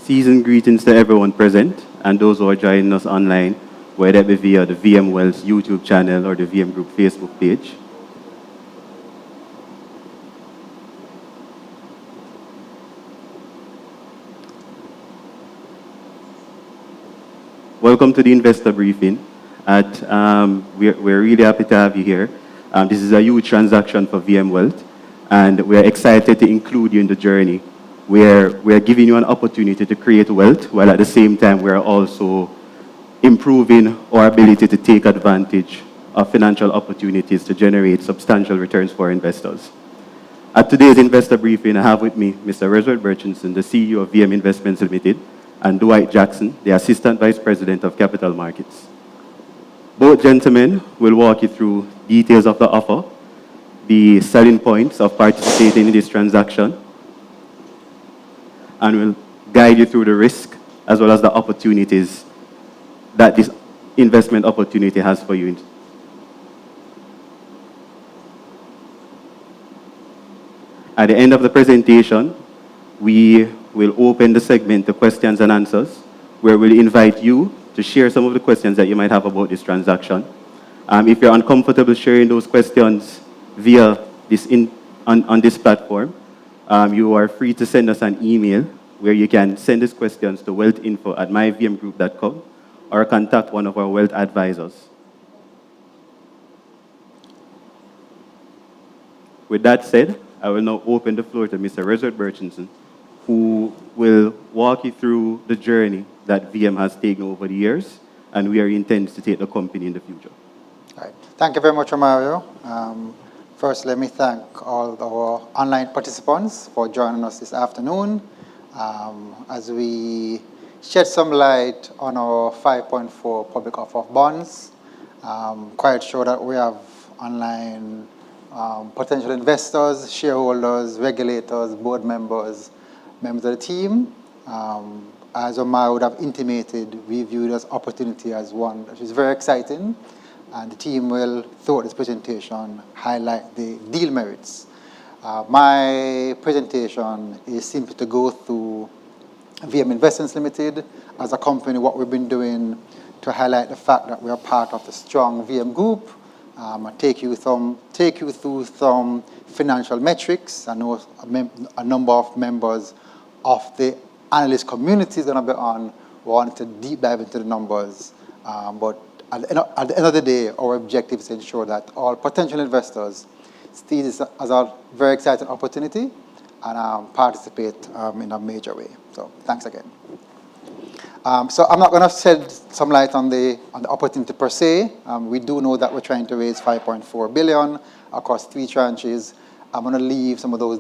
Seasoned greetings to everyone present and those who are joining us online, whether it be via the VM Wealth YouTube channel or the VM Group Facebook page. Welcome to the investor briefing. We're really happy to have you here. This is a huge transaction for VM Wealth, and we're excited to include you in the journey where we're giving you an opportunity to create wealth, while at the same time we're also improving our ability to take advantage of financial opportunities to generate substantial returns for investors. At today's investor briefing, I have with me Mr. Reswell Burchinson, the CEO of VM Investments Limited, and Dwight Jackson, the Assistant Vice President of Capital Markets. Both gentlemen will walk you through details of the offer, the selling points of participating in this transaction, and will guide you through the risk as well as the opportunities that this investment opportunity has for you. At the end of the presentation, we will open the segment to questions and answers, where we'll invite you to share some of the questions that you might have about this transaction. If you're uncomfortable sharing those questions via on this platform, you are free to send us an email where you can send these questions to wealthinfo@myvmgroup.com or contact one of our wealth advisors. With that said, I will now open the floor to Mr. Reswell Burchinson, who will walk you through the journey that VM has taken over the years and where he intends to take the company in the future. All right. Thank you very much, Mario. First, let me thank all our online participants for joining us this afternoon as we shed some light on our 5.4 public offer of bonds. Quite sure that we have online potential investors, shareholders, regulators, board members, members of the team. As Omar would have intimated, we view this opportunity as one that is very exciting, and the team will, throughout this presentation, highlight the deal merits. My presentation is simply to go through VM Investments Limited as a company, what we've been doing to highlight the fact that we are part of the strong VM group, take you through some financial metrics. I know a number of members of the analyst community is going to be on, wanting to deep dive into the numbers. But at the end of the day, our objective is to ensure that all potential investors see this as a very exciting opportunity and participate in a major way. So thanks again. So I'm not going to shed some light on the opportunity per se. We do know that we're trying to raise $5.4 billion across 3 tranches. I'm going to leave some of those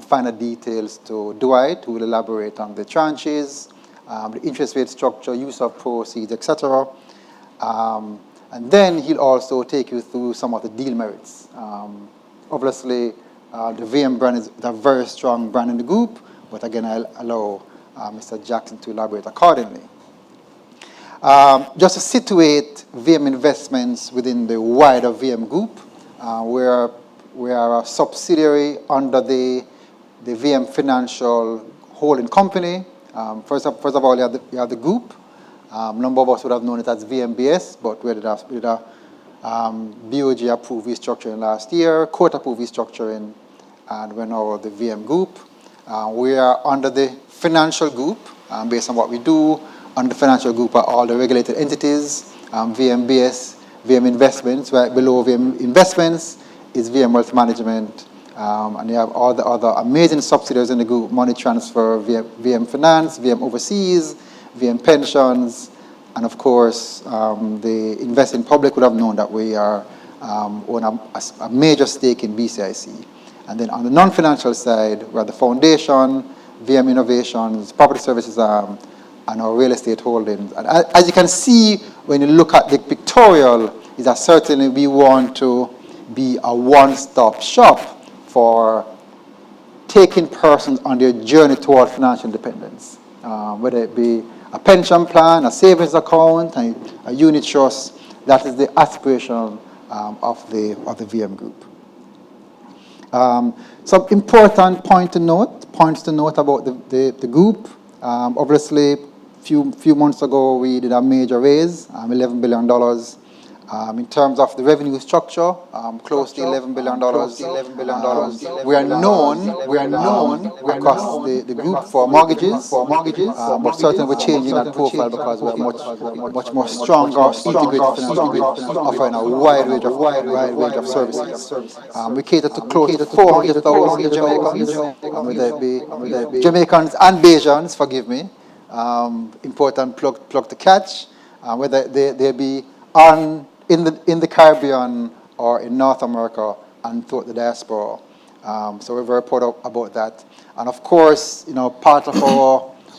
finer details to Dwight, who will elaborate on the tranches, the interest rate structure, use of proceeds, etc. And then he'll also take you through some of the deal merits. Obviously, the VM brand is a very strong brand in the group, but again, I'll allow Mr. Jackson to elaborate accordingly. Just to situate VM Investments within the wider VM group, we are a subsidiary under the VM Financial Holding Company. First of all, you have the group. A number of us would have known it as VMBS, but we did a BOG approved restructuring last year, court approved restructuring, and we're now the VM group. We are under the financial group. Based on what we do, under the financial group are all the regulated entities, VMBS, VM Investments. Right below VM Investments is VM Wealth Management, and you have all the other amazing subsidiaries in the group: Money Transfer, VM Finance, VM Overseas, VM Pensions, and of course, the investing public would have known that we are own a major stake in BCIC. And then on the non-financial side, we have the foundation, VM Innovations, Property Services Arm, and our real estate holdings. And as you can see, when you look at the pictorial, is that certainly we want to be a one-stop shop for taking persons on their journey toward financial independence, whether it be a pension plan, a savings account, a unit trust. That is the aspiration of the VM group. Some important points to note about the group. Obviously, few months ago, we did a major raise, $11 billion. In terms of the revenue structure, close to $11 billion. We are known across the group for mortgages, but certainly we're changing that profile because we are much more stronger, integrated financial group, offering a wide range of services. We cater to close to 400,000 Jamaicans, whether it be Jamaicans and Bajans, forgive me. Important plug to catch, whether they be in the Caribbean or in North America and throughout the diaspora. So we're very proud about that. And of course, part of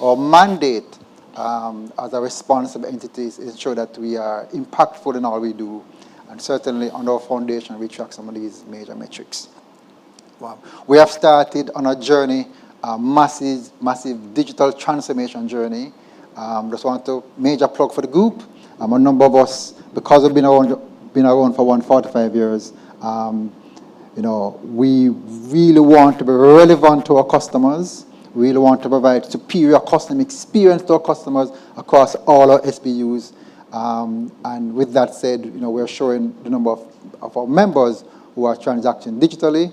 our mandate as a responsible entity is ensure that we are impactful in all we do. And certainly on our foundation, we track some of these major metrics. We have started on a journey, massive digital transformation journey. Just want to major plug for the group. A number of us, because we've been around for 145 years, we really want to be relevant to our customers. We really want to provide superior customer experience to our customers across all our SBUs. And with that said, we're showing the number of our members who are transacting digitally,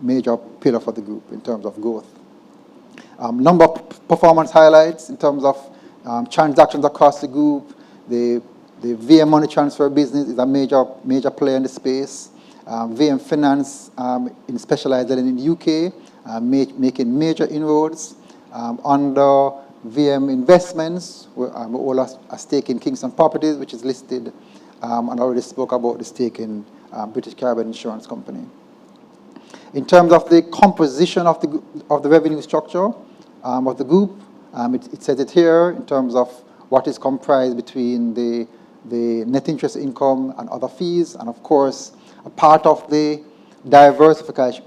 major pillar for the group in terms of growth. Number of performance highlights in terms of transactions across the group. The VM money transfer business is a major player in the space. VM Finance specialized in the UK, making major inroads. Under VM Investments, we hold a stake in Kingston Properties, which is listed, and I already spoke about the stake in British Caribbean Insurance Company. In terms of the composition of the revenue structure of the group, it says it here in terms of what is comprised between the net interest income and other fees, and of course, a part of the diversification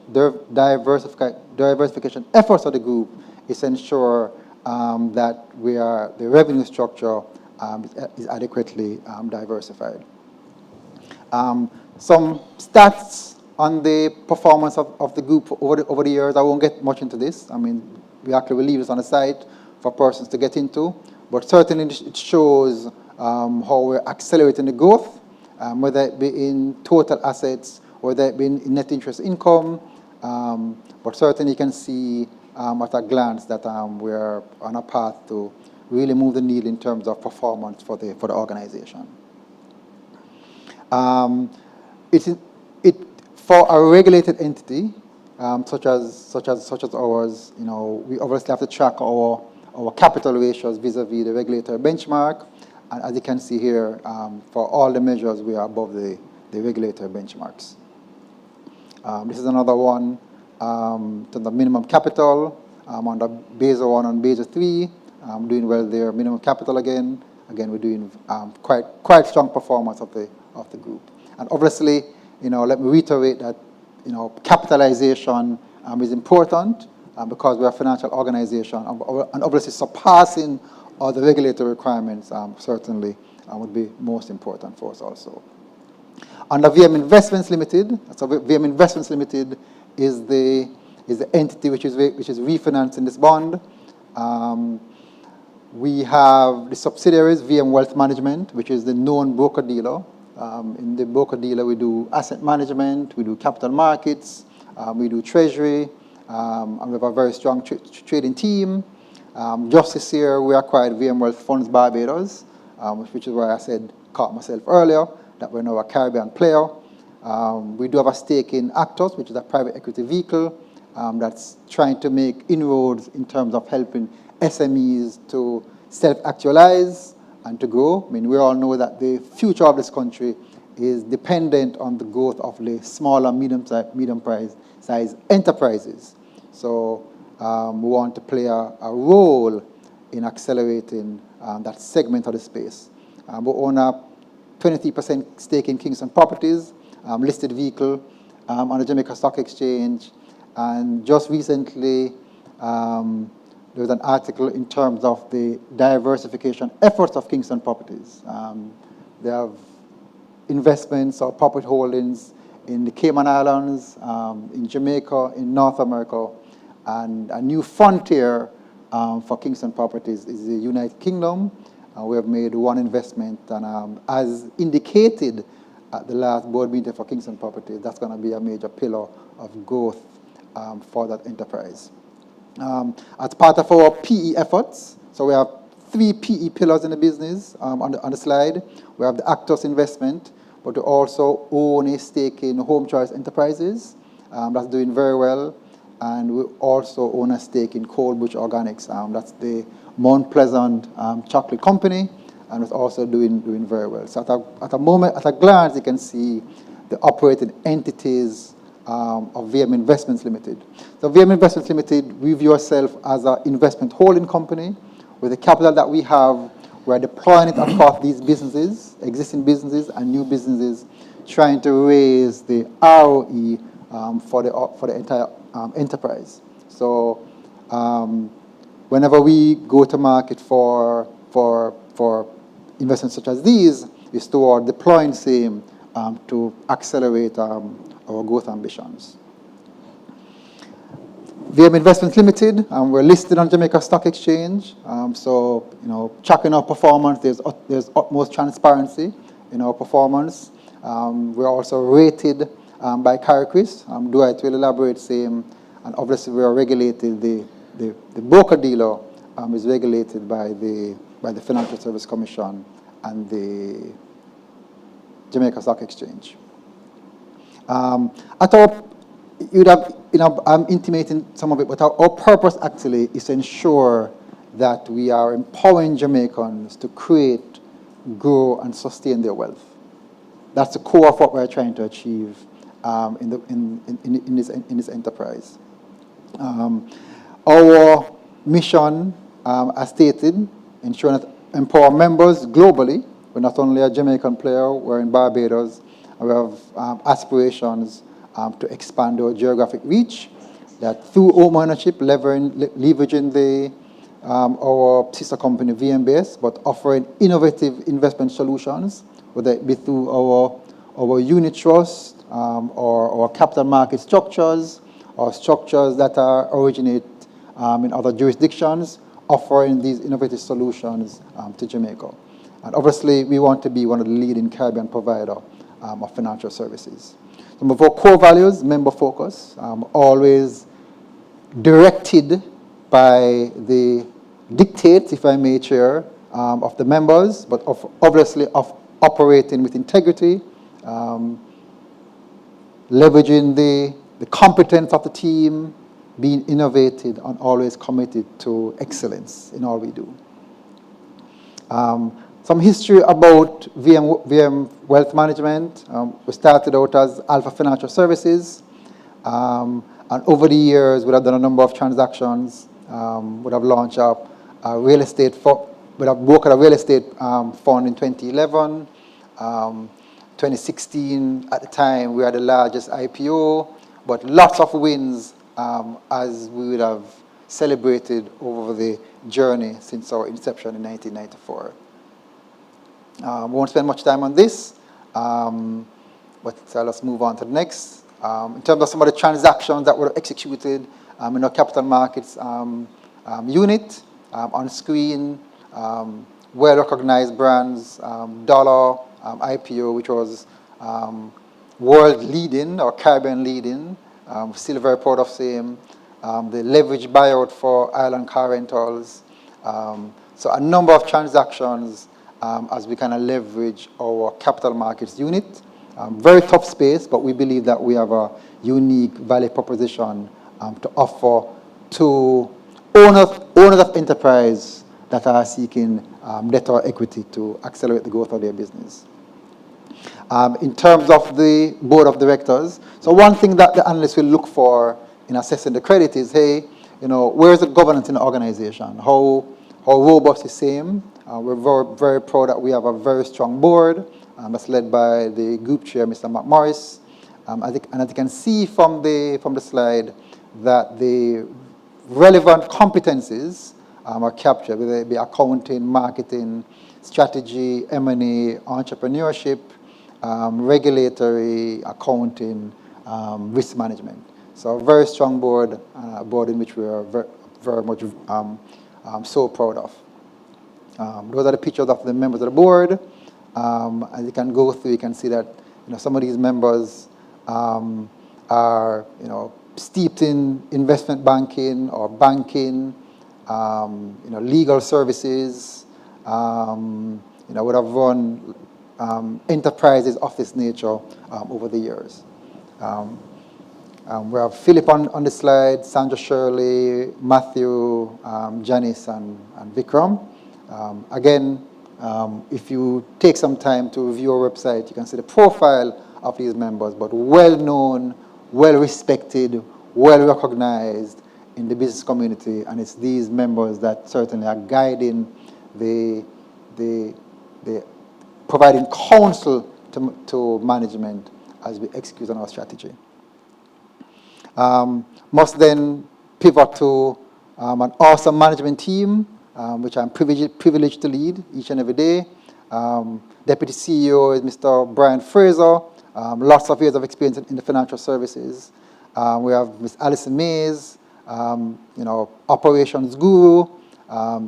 efforts of the group is to ensure that the revenue structure is adequately diversified. Some stats on the performance of the group over the years. I won't get much into this. We actually will leave this on the site for persons to get into, but certainly it shows how we're accelerating the growth, whether it be in total assets, whether it be in net interest income, but certainly you can see at a glance that we're on a path to really move the needle in terms of performance for the organization. For a regulated entity, such as ours, we obviously have to track our capital ratios vis-a-vis the regulatory benchmark. And as you can see here, for all the measures, we are above the regulatory benchmarks. This is another one to the minimum capital under Basel 1 and Basel 3. Doing well there. Minimum capital again. Again, we're doing quite strong performance of the group. And obviously, let me reiterate that capitalization is important because we're a financial organization, and obviously surpassing all the regulatory requirements certainly would be most important for us also. Under VM Investments Limited, so VM Investments Limited is the entity which is refinancing this bond. We have the subsidiaries, VM Wealth Management, which is the known broker-dealer. In the broker-dealer, we do asset management, we do capital markets, we do treasury, and we have a very strong trading team. Just this year, we acquired VM Wealth Funds Barbados, which is where I caught myself earlier, that we're now a Caribbean player. We do have a stake in Actos, which is a private equity vehicle that's trying to make inroads in terms of helping SMEs to self-actualize and to grow. We all know that the future of this country is dependent on the growth of the small and medium-sized enterprises. So we want to play a role in accelerating that segment of the space. We own a 23% stake in Kingston Properties, listed vehicle on the Jamaica Stock Exchange. And just recently, there was an article in terms of the diversification efforts of Kingston Properties. They have investments or property holdings in the Cayman Islands, in Jamaica, in North America, and a new frontier for Kingston Properties is the United Kingdom. We have made one investment, and as indicated at the last board meeting for Kingston Properties, that's going to be a major pillar of growth for that enterprise. As part of our PE efforts, so we have 3 PE pillars in the business on the slide. We have the Actors investment, but we also own a stake in Home Choice Enterprises. That's doing very well. And we also own a stake in Coldbridge Organics. That's the Mount Pleasant chocolate company, and it's also doing very well. So at a glance, you can see the operating entities of VM Investments Limited. So VM Investments Limited, we view ourselves as an investment holding company. With the capital that we have, we're deploying it across these businesses, existing businesses and new businesses, trying to raise the ROE for the entire enterprise. So whenever we go to market for investments such as these, is toward deploying same to accelerate our growth ambitions. VM Investments Limited, we're listed on Jamaica Stock Exchange. So, tracking our performance, there's utmost transparency in our performance. We're also rated by Caricris. Dwight will elaborate same. And obviously, we are regulated. The broker dealer is regulated by the Financial Service Commission and the Jamaica Stock Exchange. I'm intimating some of it, but our purpose actually is to ensure that we are empowering Jamaicans to create, grow, and sustain their wealth. That's the core of what we're trying to achieve in this enterprise. Our mission, as stated, ensuring that empower members globally. We're not only a Jamaican player, we're in Barbados, and we have aspirations to expand our geographic reach, that through home ownership, leveraging our sister company VMBS, but offering innovative investment solutions, whether it be through our unit trust or capital market structures, or structures that originate in other jurisdictions, offering these innovative solutions to Jamaica. And obviously, we want to be one of the leading Caribbean providers of financial services. Some of our core values: member focus, always directed by the dictates, if I may, Chair, of the members, but obviously operating with integrity, leveraging the competence of the team, being innovative, and always committed to excellence in all we do. Some history about VM Wealth Management. We started out as Alpha Financial Services, and over the years, we have done a number of transactions. We have launched up a real estate we have brokered a real estate fund in 2011. 2016, at the time, we had the largest IPO, but lots of wins as we would have celebrated over the journey since our inception in 1994. We won't spend much time on this, but let's move on to the next. In terms of some of the transactions that were executed in our capital markets unit, on screen, well-recognized brands, Dollar IPO, which was world-leading or Caribbean-leading, still very proud of same. The leverage buyout for Island Car Rentals. So a number of transactions as we kind of leverage our capital markets unit. Very tough space, but we believe that we have a unique value proposition to offer to owners of enterprise that are seeking debt or equity to accelerate the growth of their business. In terms of the board of directors, so one thing that the analysts will look for in assessing the credit is, hey, where's the governance in the organization? How robust is same? We're very, very proud that we have a very strong board that's led by the group chair, Mr. Mark Morris. And as you can see from the slide, that the relevant competencies are captured, whether it be accounting, marketing, strategy, M&A, entrepreneurship, regulatory, accounting, risk management. So a very strong board, a board in which we are very much so proud of. Those are the pictures of the members of the board. As you can go through, you can see that some of these members are steeped in investment banking or banking, legal services. Would have run enterprises of this nature over the years. We have Philip on the slide, Sandra Shirley, Matthew, Janice, and Vikram. Again, if you take some time to review our website, you can see the profile of these members, but well-known, well-respected, well-recognized in the business community, and it's these members that certainly are guiding the providing counsel to management as we execute on our strategy. Must then pivot to an awesome management team, which I'm privileged to lead each and every day. Deputy CEO is Mr. Brian Fraser, lots of years of experience in the financial services. We have Ms. Alison Mays, operations guru,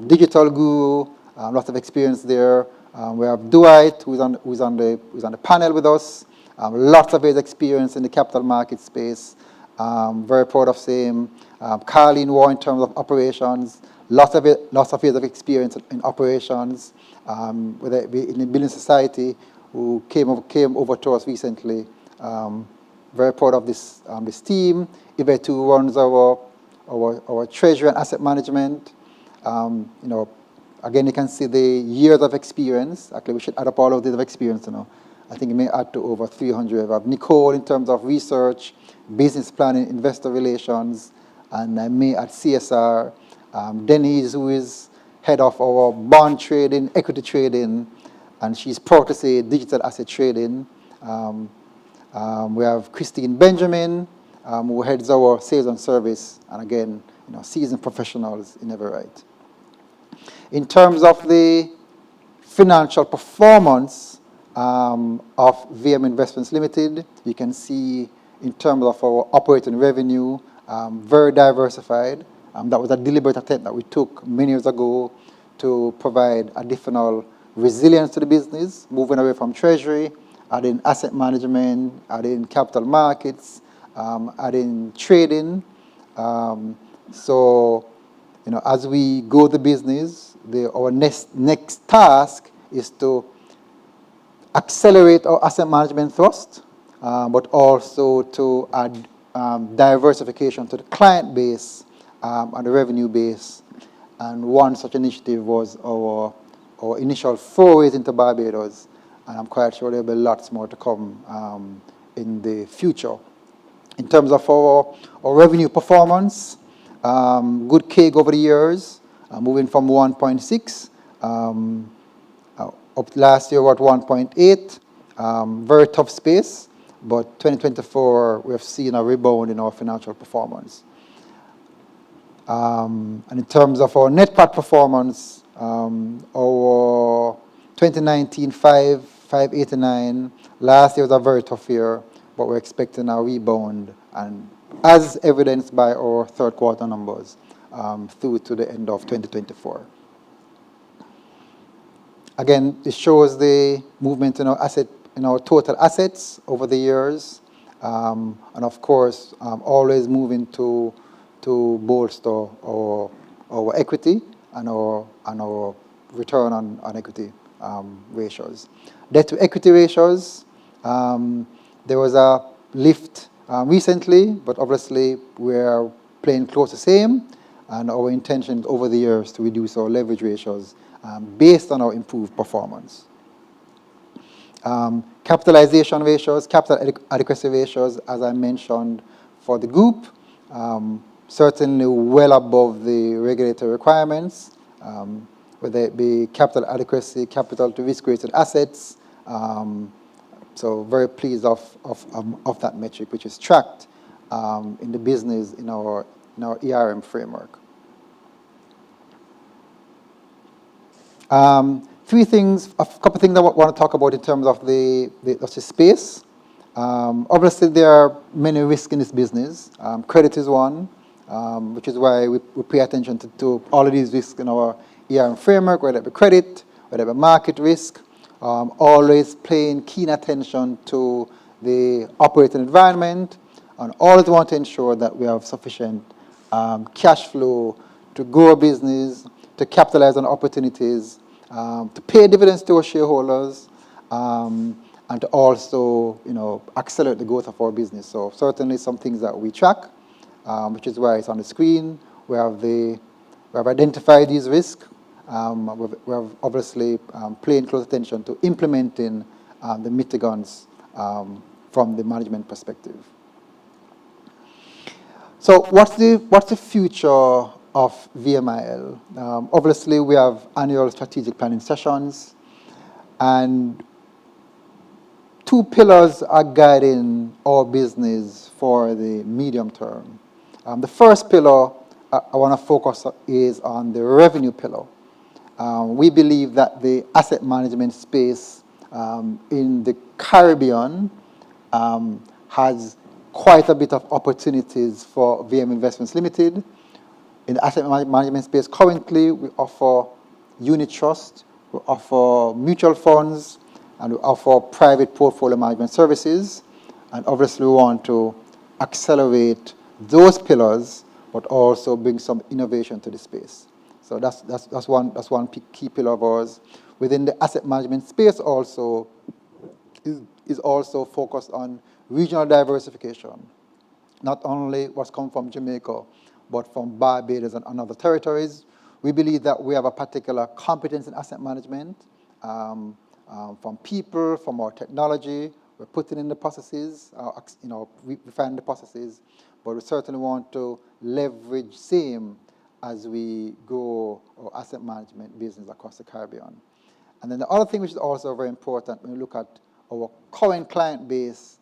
digital guru, lots of experience there. We have Dwight, who's on the panel with us. Lots of his experience in the capital market space. Very proud of him. Carlene War in terms of operations. Lots of years of experience in operations. In the Building Society, who came over to us recently. Very proud of this team. Yvette, who runs our treasury and asset management. Again, you can see the years of experience. Actually, we should add up all of these experience. I think it may add to over 300. We have Nicole in terms of research, business planning, investor relations, and I may add CSR. Denise, who is head of our bond trading, equity trading, and she's proud to say digital asset trading. We have Christine Benjamin, who heads our sales and service, and again, seasoned professionals in every right. In terms of the financial performance of VM Investments Limited, you can see in terms of our operating revenue, very diversified. That was a deliberate attempt that we took many years ago to provide additional resilience to the business, moving away from treasury, adding asset management, adding capital markets, adding trading. As we grow the business, our next task is to accelerate our asset management thrust, but also to add diversification to the client base and the revenue base. And one such initiative was our initial forays into Barbados, and I'm quite sure there will be lots more to come in the future. In terms of our revenue performance, good CAGR over the years, moving from 1.6 up last year we're at 1.8. Very tough space, but 2024 we have seen a rebound in our financial performance. And in terms of our net PAT performance, our 2019 589, last year was a very tough year, but we're expecting a rebound, and as evidenced by our third quarter numbers through to the end of 2024. Again, this shows the movement in our total assets over the years, and of course, always moving to bolster our equity and our return on equity ratios. Debt to equity ratios, there was a lift recently, but obviously we're playing close to the same, and our intention over the years to reduce our leverage ratios based on our improved performance. Capitalization ratios, capital adequacy ratios, as I mentioned, for the group, certainly well above the regulatory requirements, whether it be capital adequacy, capital to risk-weighted assets. So very pleased of that metric, which is tracked in the business in our ERM framework. A couple of things I want to talk about in terms of the space. Obviously, there are many risks in this business. Credit is one. which is why we pay attention to all of these risks in our ERM framework, whether it be credit, whether it be market risk, always paying keen attention to the operating environment, and always want to ensure that we have sufficient cash flow to grow a business, to capitalize on opportunities, to pay dividends to our shareholders, and to also, accelerate the growth of our business. So certainly some things that we track, which is why it's on the screen. We have identified these risks. We have obviously paying close attention to implementing the mitigants from the management perspective. So what's the future of VMIL? Obviously, we have annual strategic planning sessions, and two pillars are guiding our business for the medium term. The first pillar I want to focus is on the revenue pillar. We believe that the asset management space in the Caribbean has quite a bit of opportunities for VM Investments Limited. In the asset management space currently, we offer unit trust, we offer mutual funds, and we offer private portfolio management services. And obviously we want to accelerate those pillars, but also bring some innovation to the space. So that's one key pillar of ours. Within the asset management space also is also focused on regional diversification. Not only what's come from Jamaica, but from Barbados and other territories. We believe that we have a particular competence in asset management, from people, from our technology. We're putting in the processes, we find the processes, but we certainly want to leverage same as we grow our asset management business across the Caribbean. And then the other thing which is also very important when we look at our current client base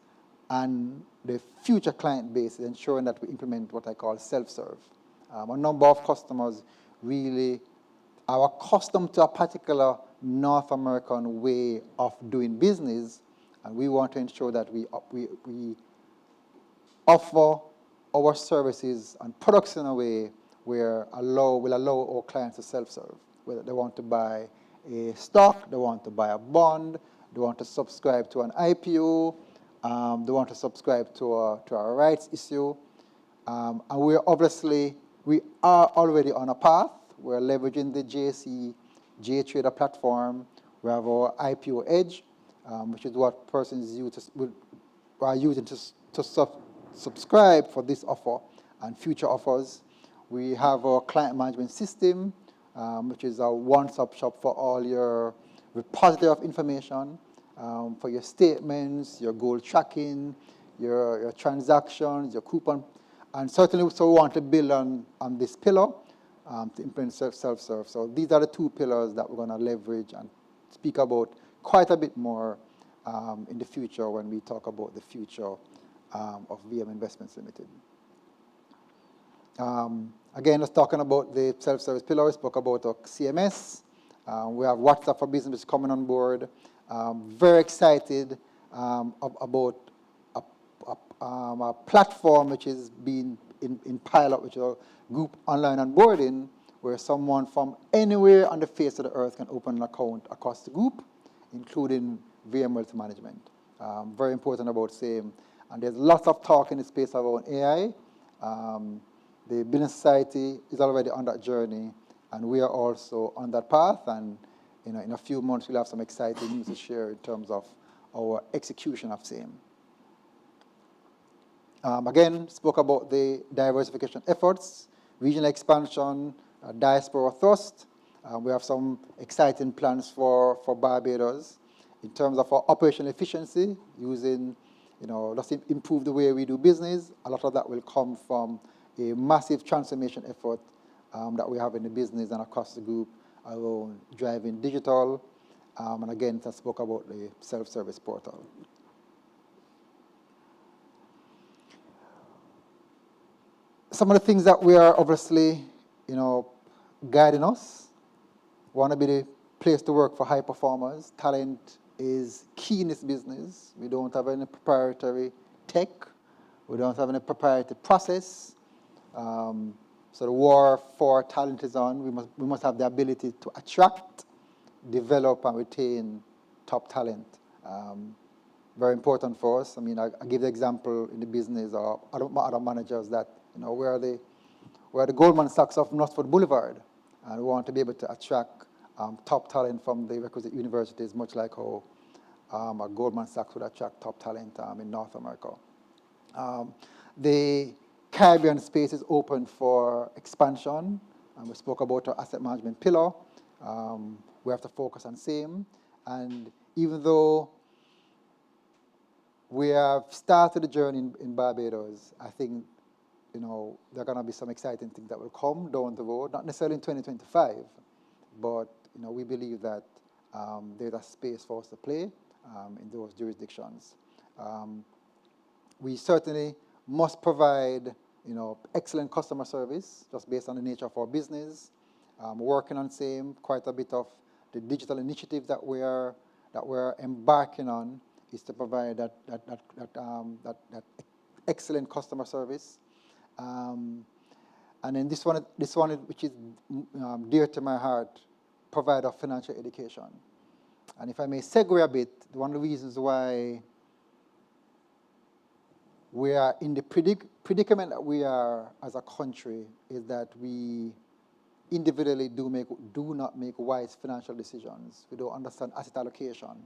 and the future client base is ensuring that we implement what I call self-serve. A number of customers really are accustomed to a particular North American way of doing business, and we want to ensure that we offer our services and products in a way where will allow our clients to self-serve, whether they want to buy a stock, they want to buy a bond, they want to subscribe to an IPO, they want to subscribe to a rights issue. And we are already on a path. We're leveraging the JSE JTrader platform. We have our IPO Edge, which is what persons are using to subscribe for this offer and future offers. We have our client management system, which is a one-stop shop for all your repository of information, for your statements, your goal tracking, your transactions, your coupon. And certainly, so we want to build on this pillar to implement self-serve. So these are the two pillars that we're going to leverage and speak about quite a bit more in the future when we talk about the future of VM Investments Limited. Again, just talking about the self-service pillar, we spoke about our CMS. We have WhatsApp for Business coming on board. Very excited about a platform which is being in pilot, which is a group online onboarding, where someone from anywhere on the face of the earth can open an account across the group, including VM Wealth Management. Very important about same. And there's lots of talk in the space about AI. The Business Society is already on that journey, and we are also on that path. And in a few months, we'll have some exciting news to share in terms of our execution of same. Again, spoke about the diversification efforts, regional expansion, diaspora thrust. We have some exciting plans for Barbados in terms of our operational efficiency, using, let's improve the way we do business. A lot of that will come from a massive transformation effort that we have in the business and across the group around driving digital. And again, I spoke about the self-service portal. Some of the things that we are obviously, guiding us. We want to be the place to work for high performers. Talent is key in this business. We don't have any proprietary tech. We don't have any proprietary process. So the war for talent is on. We must have the ability to attract, develop, and retain top talent. Very important for us. I mean, I give the example in the business or other managers that, we're the Goldman Sachs of Northford Boulevard, and we want to be able to attract top talent from the requisite universities, much like how a Goldman Sachs would attract top talent in North America. The Caribbean space is open for expansion. We spoke about our asset management pillar. We have to focus on same. And even though we have started the journey in Barbados, I think there are going to be some exciting things that will come down the road, not necessarily in 2025, but we believe that there's a space for us to play in those jurisdictions. We certainly must provide excellent customer service just based on the nature of our business. Working on same, quite a bit of the digital initiative that we're embarking on is to provide that excellent customer service. And then this one, which is dear to my heart, provide a financial education. And if I may segue a bit, one of the reasons why we are in the predicament that we are as a country is that we individually do not make wise financial decisions. We don't understand asset allocation.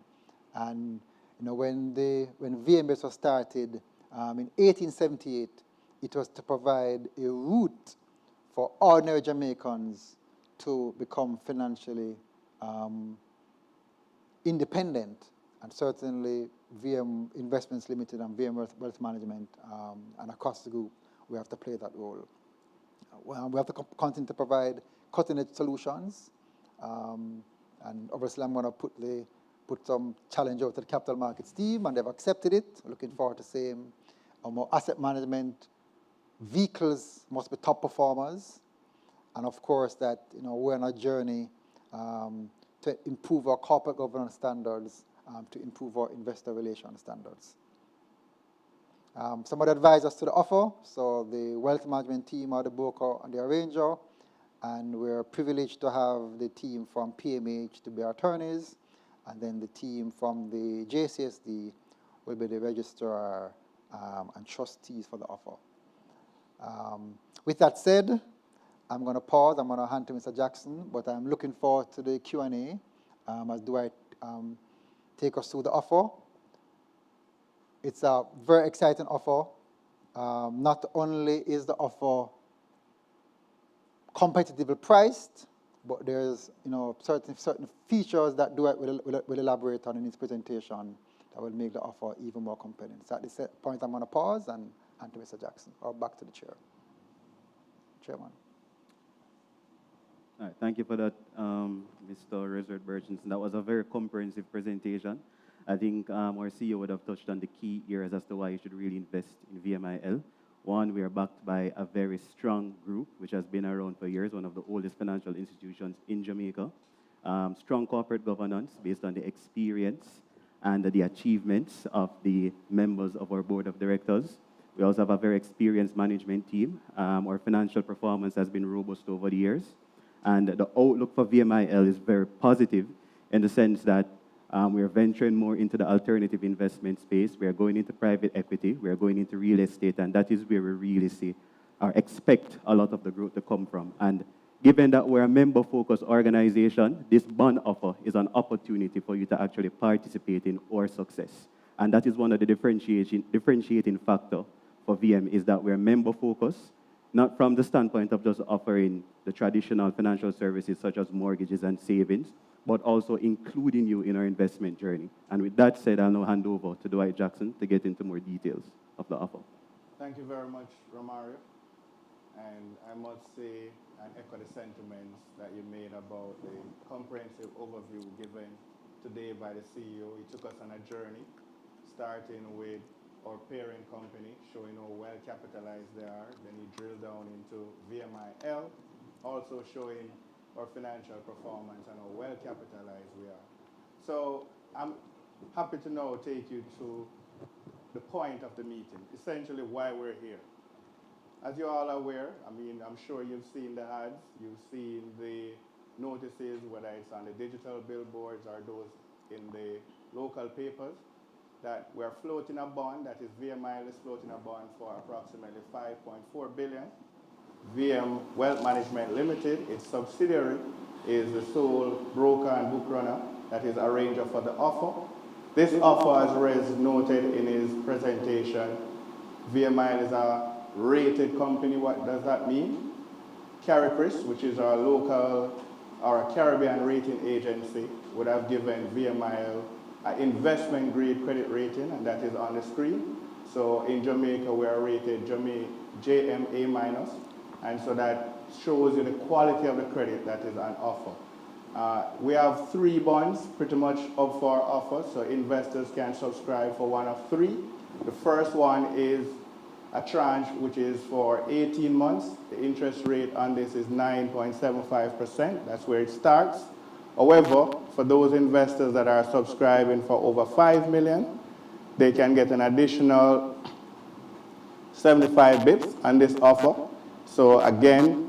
And when VM was started in 1878, it was to provide a route for ordinary Jamaicans to become financially independent. And certainly VM Investments Limited and VM Wealth Management and across the group, we have to play that role. We have to continue to provide cutting-edge solutions. And obviously I'm going to put some challenge out to the capital markets team, and they've accepted it. Looking forward to seeing more asset management vehicles must be top performers. And of course that we're on a journey to improve our corporate governance standards, to improve our investor relations standards. Some of the advisors to the offer, so the wealth management team are the broker and the arranger, and we're privileged to have the team from PMH to be our attorneys, and then the team from the JCSD will be the registrar and trustees for the offer. With that said, I'm going to pause. I'm going to hand to Mr. Jackson, but I'm looking forward to the Q&A as Dwight take us through the offer. It's a very exciting offer. Not only is the offer competitively priced, but there's certain features that Dwight will elaborate on in his presentation that will make the offer even more compelling. So at this point, I'm going to pause and hand to Mr. Jackson, or back to the chairman. All right, thank you for that, Mr. Resort Burchins. That was a very comprehensive presentation. I think our CEO would have touched on the key areas as to why you should really invest in VMIL. One, we are backed by a very strong group, which has been around for years, one of the oldest financial institutions in Jamaica. Strong corporate governance based on the experience and the achievements of the members of our board of directors. We also have a very experienced management team. Our financial performance has been robust over the years. And the outlook for VMIL is very positive in the sense that we are venturing more into the alternative investment space. We are going into private equity. We are going into real estate. And that is where we really see or expect a lot of the growth to come from. And given that we're a member-focused organization, this bond offer is an opportunity for you to actually participate in our success. And that is one of the differentiating factor for VM is that we're member-focused, not from the standpoint of just offering the traditional financial services such as mortgages and savings, but also including you in our investment journey. And with that said, I'll now hand over to Dwight Jackson to get into more details of the offer. Thank you very much, Romario. And I must say and echo the sentiments that you made about the comprehensive overview given today by the CEO. He took us on a journey, starting with our parent company, showing how well capitalized they are. Then he drilled down into VMIL, also showing our financial performance and how well capitalized we are. So I'm happy to now take you to the point of the meeting, essentially why we're here. As you're all aware, I mean, I'm sure you've seen the ads, you've seen the notices, whether it's on the digital billboards or those in the local papers, that we're floating a bond, that is VMI is floating a bond for approximately 5.4 billion. VM Wealth Management Limited, its subsidiary, is the sole broker and book runner that is arranger for the offer. This offer, as Rez noted in his presentation, VMI is a rated company. What does that mean? CariCris, which is our local or a Caribbean rating agency, would have given VMI an investment grade credit rating, and that is on the screen. So in Jamaica, we are rated JMA minus, and so that shows you the quality of the credit that is on offer. We have 3 bonds pretty much up for offer, so investors can subscribe for one of 3. The first one is a tranche which is for 18 months. The interest rate on this is 9.75%. That's where it starts. However, for those investors that are subscribing for over 5 million, they can get an additional 75 bips on this offer. So again,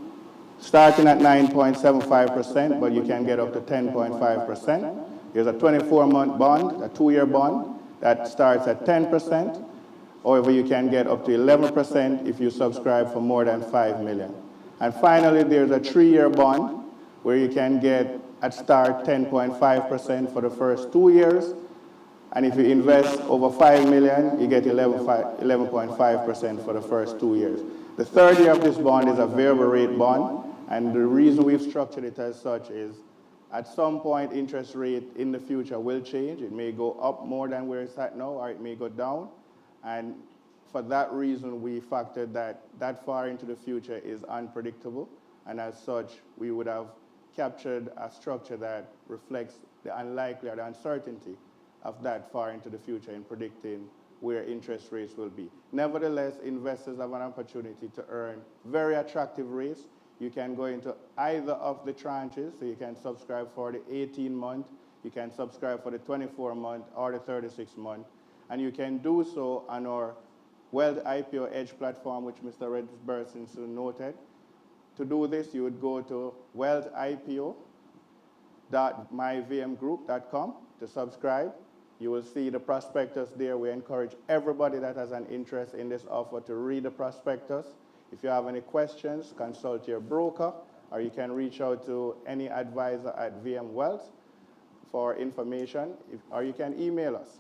starting at 9.75%, but you can get up to 10.5%. There's a 24-month bond, a 2-year bond, that starts at 10%. However, you can get up to 11% if you subscribe for more than 5 million. And finally, there's a 3-year bond where you can get at start 10.5% for the first 2 years. And if you invest over 5 million, you get 11.5% for the first 2 years. The third year of this bond is a variable rate bond. And the reason we've structured it as such is at some point, interest rate in the future will change. It may go up more than where it's at now, or it may go down. And for that reason, we factored that far into the future is unpredictable. And as such, we would have captured a structure that reflects the unlikely or the uncertainty of that far into the future in predicting where interest rates will be. Nevertheless, investors have an opportunity to earn very attractive rates. You can go into either of the tranches, so you can subscribe for the 18-month, you can subscribe for the 24-month or the 36-month, and you can do so on our Wealth IPO Edge platform, which Mr. Red Bursinson noted. To do this, you would go to wealthipo.myvmgroup.com to subscribe. You will see the prospectus there. We encourage everybody that has an interest in this offer to read the prospectus. If you have any questions, consult your broker, or you can reach out to any advisor at VM Wealth for information, or you can email us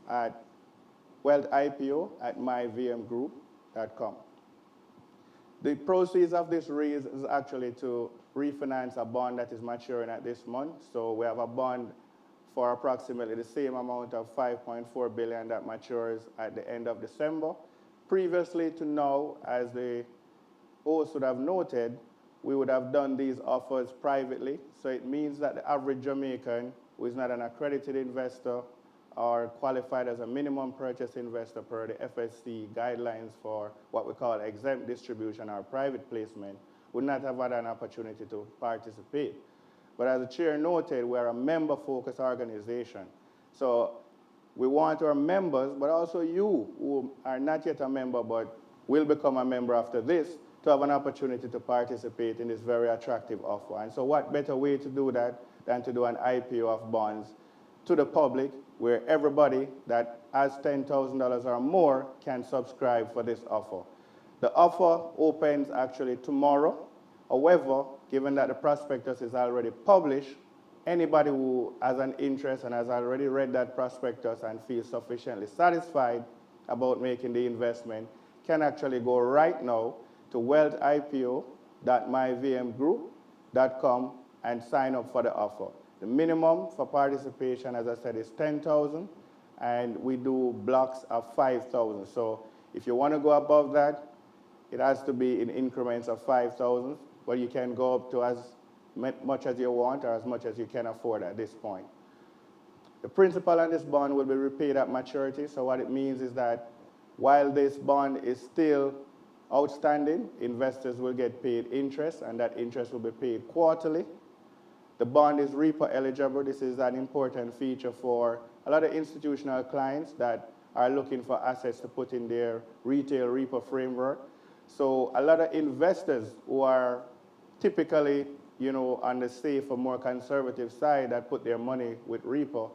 at wealthipo@myvmgroup.com. The proceeds of this raise is actually to refinance a bond that is maturing at this month. So we have a bond for approximately the same amount of 5.4 billion that matures at the end of December. Previously to now, as the host would have noted, we would have done these offers privately. So it means that the average Jamaican who is not an accredited investor or qualified as a minimum purchase investor per the FSC guidelines for what we call exempt distribution or private placement would not have had an opportunity to participate. But as the chair noted, we're a member-focused organization. So we want our members, but also you who are not yet a member but will become a member after this, to have an opportunity to participate in this very attractive offer. And so what better way to do that than to do an IPO of bonds to the public, where everybody that has $10,000 or more can subscribe for this offer. The offer opens actually tomorrow. However, given that the prospectus is already published, anybody who has an interest and has already read that prospectus and feels sufficiently satisfied about making the investment can actually go right now to wealthipo.myvmgroup.com and sign up for the offer. The minimum for participation, as I said, is 10,000, and we do blocks of 5,000. So if you want to go above that, it has to be in increments of 5,000, but you can go up to as much as you want or as much as you can afford at this point. The principal on this bond will be repaid at maturity. So what it means is that while this bond is still outstanding, investors will get paid interest, and that interest will be paid quarterly. The bond is repo eligible. This is an important feature for a lot of institutional clients that are looking for assets to put in their retail repo framework. So a lot of investors who are typically, on the safe or more conservative side that put their money with repo,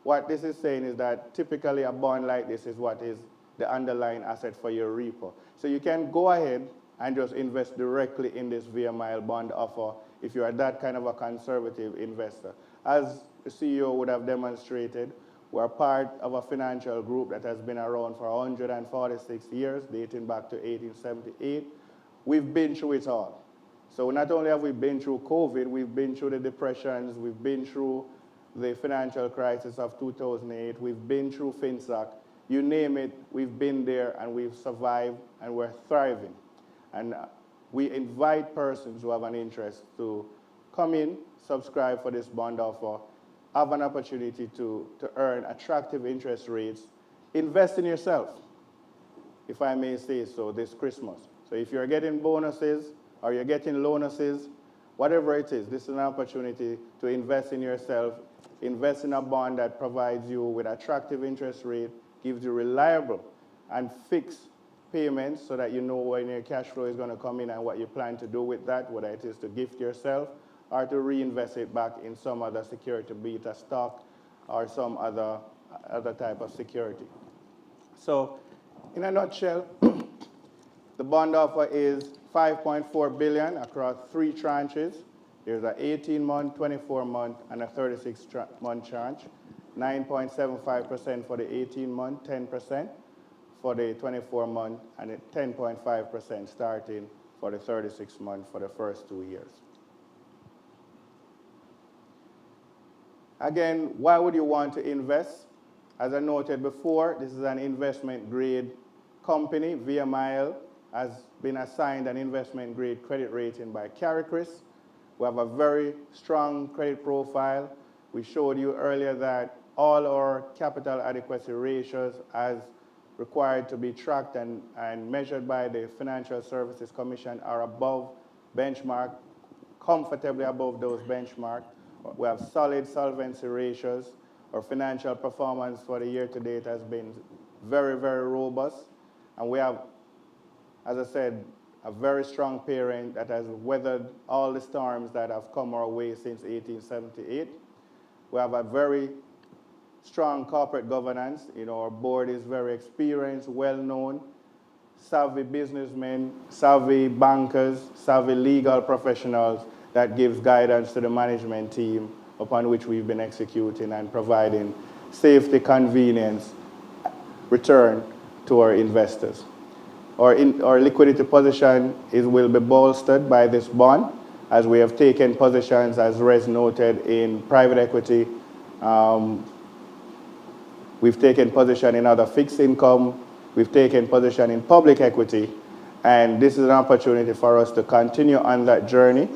what this is saying is that typically a bond like this is what is the underlying asset for your repo. So you can go ahead and just invest directly in this VMIL bond offer if you are that kind of a conservative investor. As the CEO would have demonstrated, we're part of a financial group that has been around for 146 years, dating back to 1878. We've been through it all. So not only have we been through COVID, we've been through the depressions, we've been through the financial crisis of 2008, we've been through FinSoc. You name it, we've been there and we've survived and we're thriving. And we invite persons who have an interest to come in, subscribe for this bond offer, have an opportunity to earn attractive interest rates, invest in yourself, if I may say so, this Christmas. So if you're getting bonuses or you're getting loanuses, whatever it is, this is an opportunity to invest in yourself, invest in a bond that provides you with attractive interest rate, gives you reliable and fixed payments so that you know when your cash flow is going to come in and what you plan to do with that, whether it is to gift yourself or to reinvest it back in some other security, be it a stock or some other type of security. So in a nutshell, the bond offer is $5.4 billion across 3 tranches. There's an 18-month, 24-month, and a 36-month tranche. 9.75% for the 18-month, 10% for the 24-month, and 10.5% starting for the 36-month for the first 2 years. Again, why would you want to invest? As I noted before, this is an investment-grade company. VMIL has been assigned an investment-grade credit rating by CARICRIS. We have a very strong credit profile. We showed you earlier that all our capital adequacy ratios as required to be tracked and measured by the Financial Services Commission are above benchmark, comfortably above those benchmarks. We have solid solvency ratios. Our financial performance for the year to date has been very, very robust. And we have, as I said, a very strong parent that has weathered all the storms that have come our way since 1878. We have a very strong corporate governance. Our board is very experienced, well-known, savvy businessmen, savvy bankers, savvy legal professionals that gives guidance to the management team upon which we've been executing and providing safety, convenience, return to our investors. Our liquidity position will be bolstered by this bond, as we have taken positions, as Rez noted, in private equity. We've taken position in other fixed income. We've taken position in public equity. And this is an opportunity for us to continue on that journey.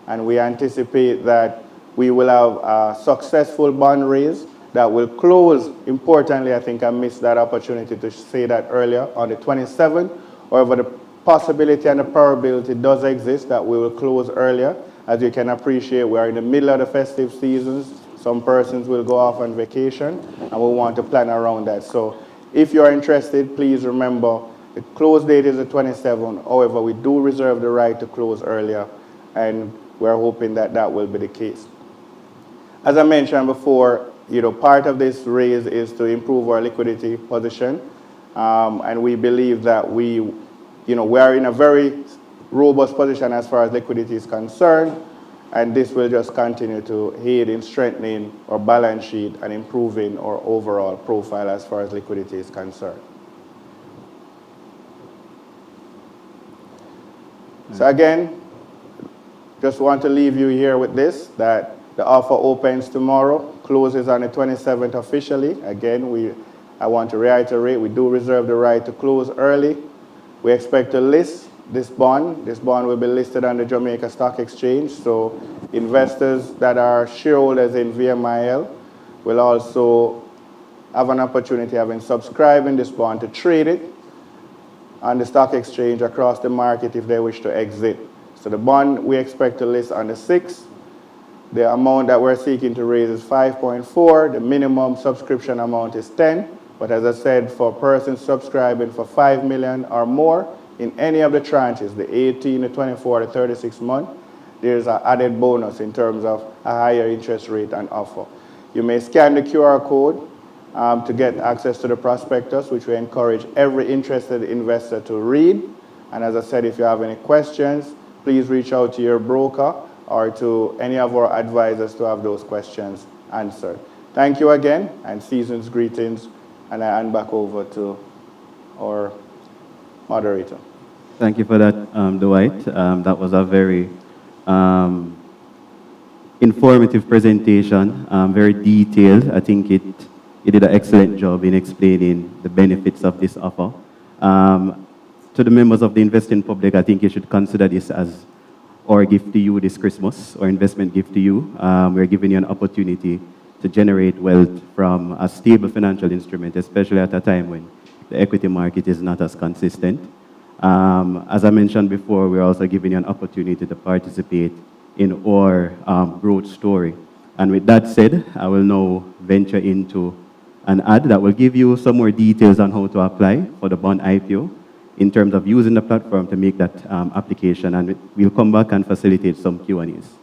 And we anticipate that we will have a successful bond raise that will close. Importantly, I think I missed that opportunity to say that earlier, on the 27th. However, the possibility and the probability does exist that we will close earlier. As you can appreciate, we are in the middle of the festive seasons. Some persons will go off on vacation, and we want to plan around that. So if you are interested, please remember the close date is the 27th. However, we do reserve the right to close earlier, and we're hoping that that will be the case. As I mentioned before, part of this raise is to improve our liquidity position, and we believe that we are in a very robust position as far as liquidity is concerned, and this will just continue to aid in strengthening our balance sheet and improving our overall profile as far as liquidity is concerned. So again, just want to leave you here with this, that the offer opens tomorrow, closes on the 27th officially. Again, I want to reiterate, we do reserve the right to close early. We expect to list this bond. This bond will be listed on the Jamaica Stock Exchange. So investors that are shareholders in VMIL will also have an opportunity of subscribing this bond to trade it on the stock exchange across the market if they wish to exit. So the bond we expect to list on the 6th. The amount that we're seeking to raise is 5.4. The minimum subscription amount is 10. But as I said, for persons subscribing for $5 million or more, in any of the tranches, the 18, the 24, the 36 month, there's an added bonus in terms of a higher interest rate and offer. You may scan the QR code to get access to the prospectus, which we encourage every interested investor to read. And as I said, if you have any questions, please reach out to your broker or to any of our advisors to have those questions answered. Thank you again, and season's greetings, and I hand back over to our moderator. Thank you for that, Dwight. That was a very informative presentation, very detailed. I think you did an excellent job in explaining the benefits of this offer. To the members of the investing public, I think you should consider this as our gift to you this Christmas, or investment gift to you. We're giving you an opportunity to generate wealth from a stable financial instrument, especially at a time when the equity market is not as consistent. As I mentioned before, we're also giving you an opportunity to participate in our growth story. And with that said, I will now venture into an ad that will give you some more details on how to apply for the bond IPO in terms of using the platform to make that application. And we'll come back and facilitate some Q&As.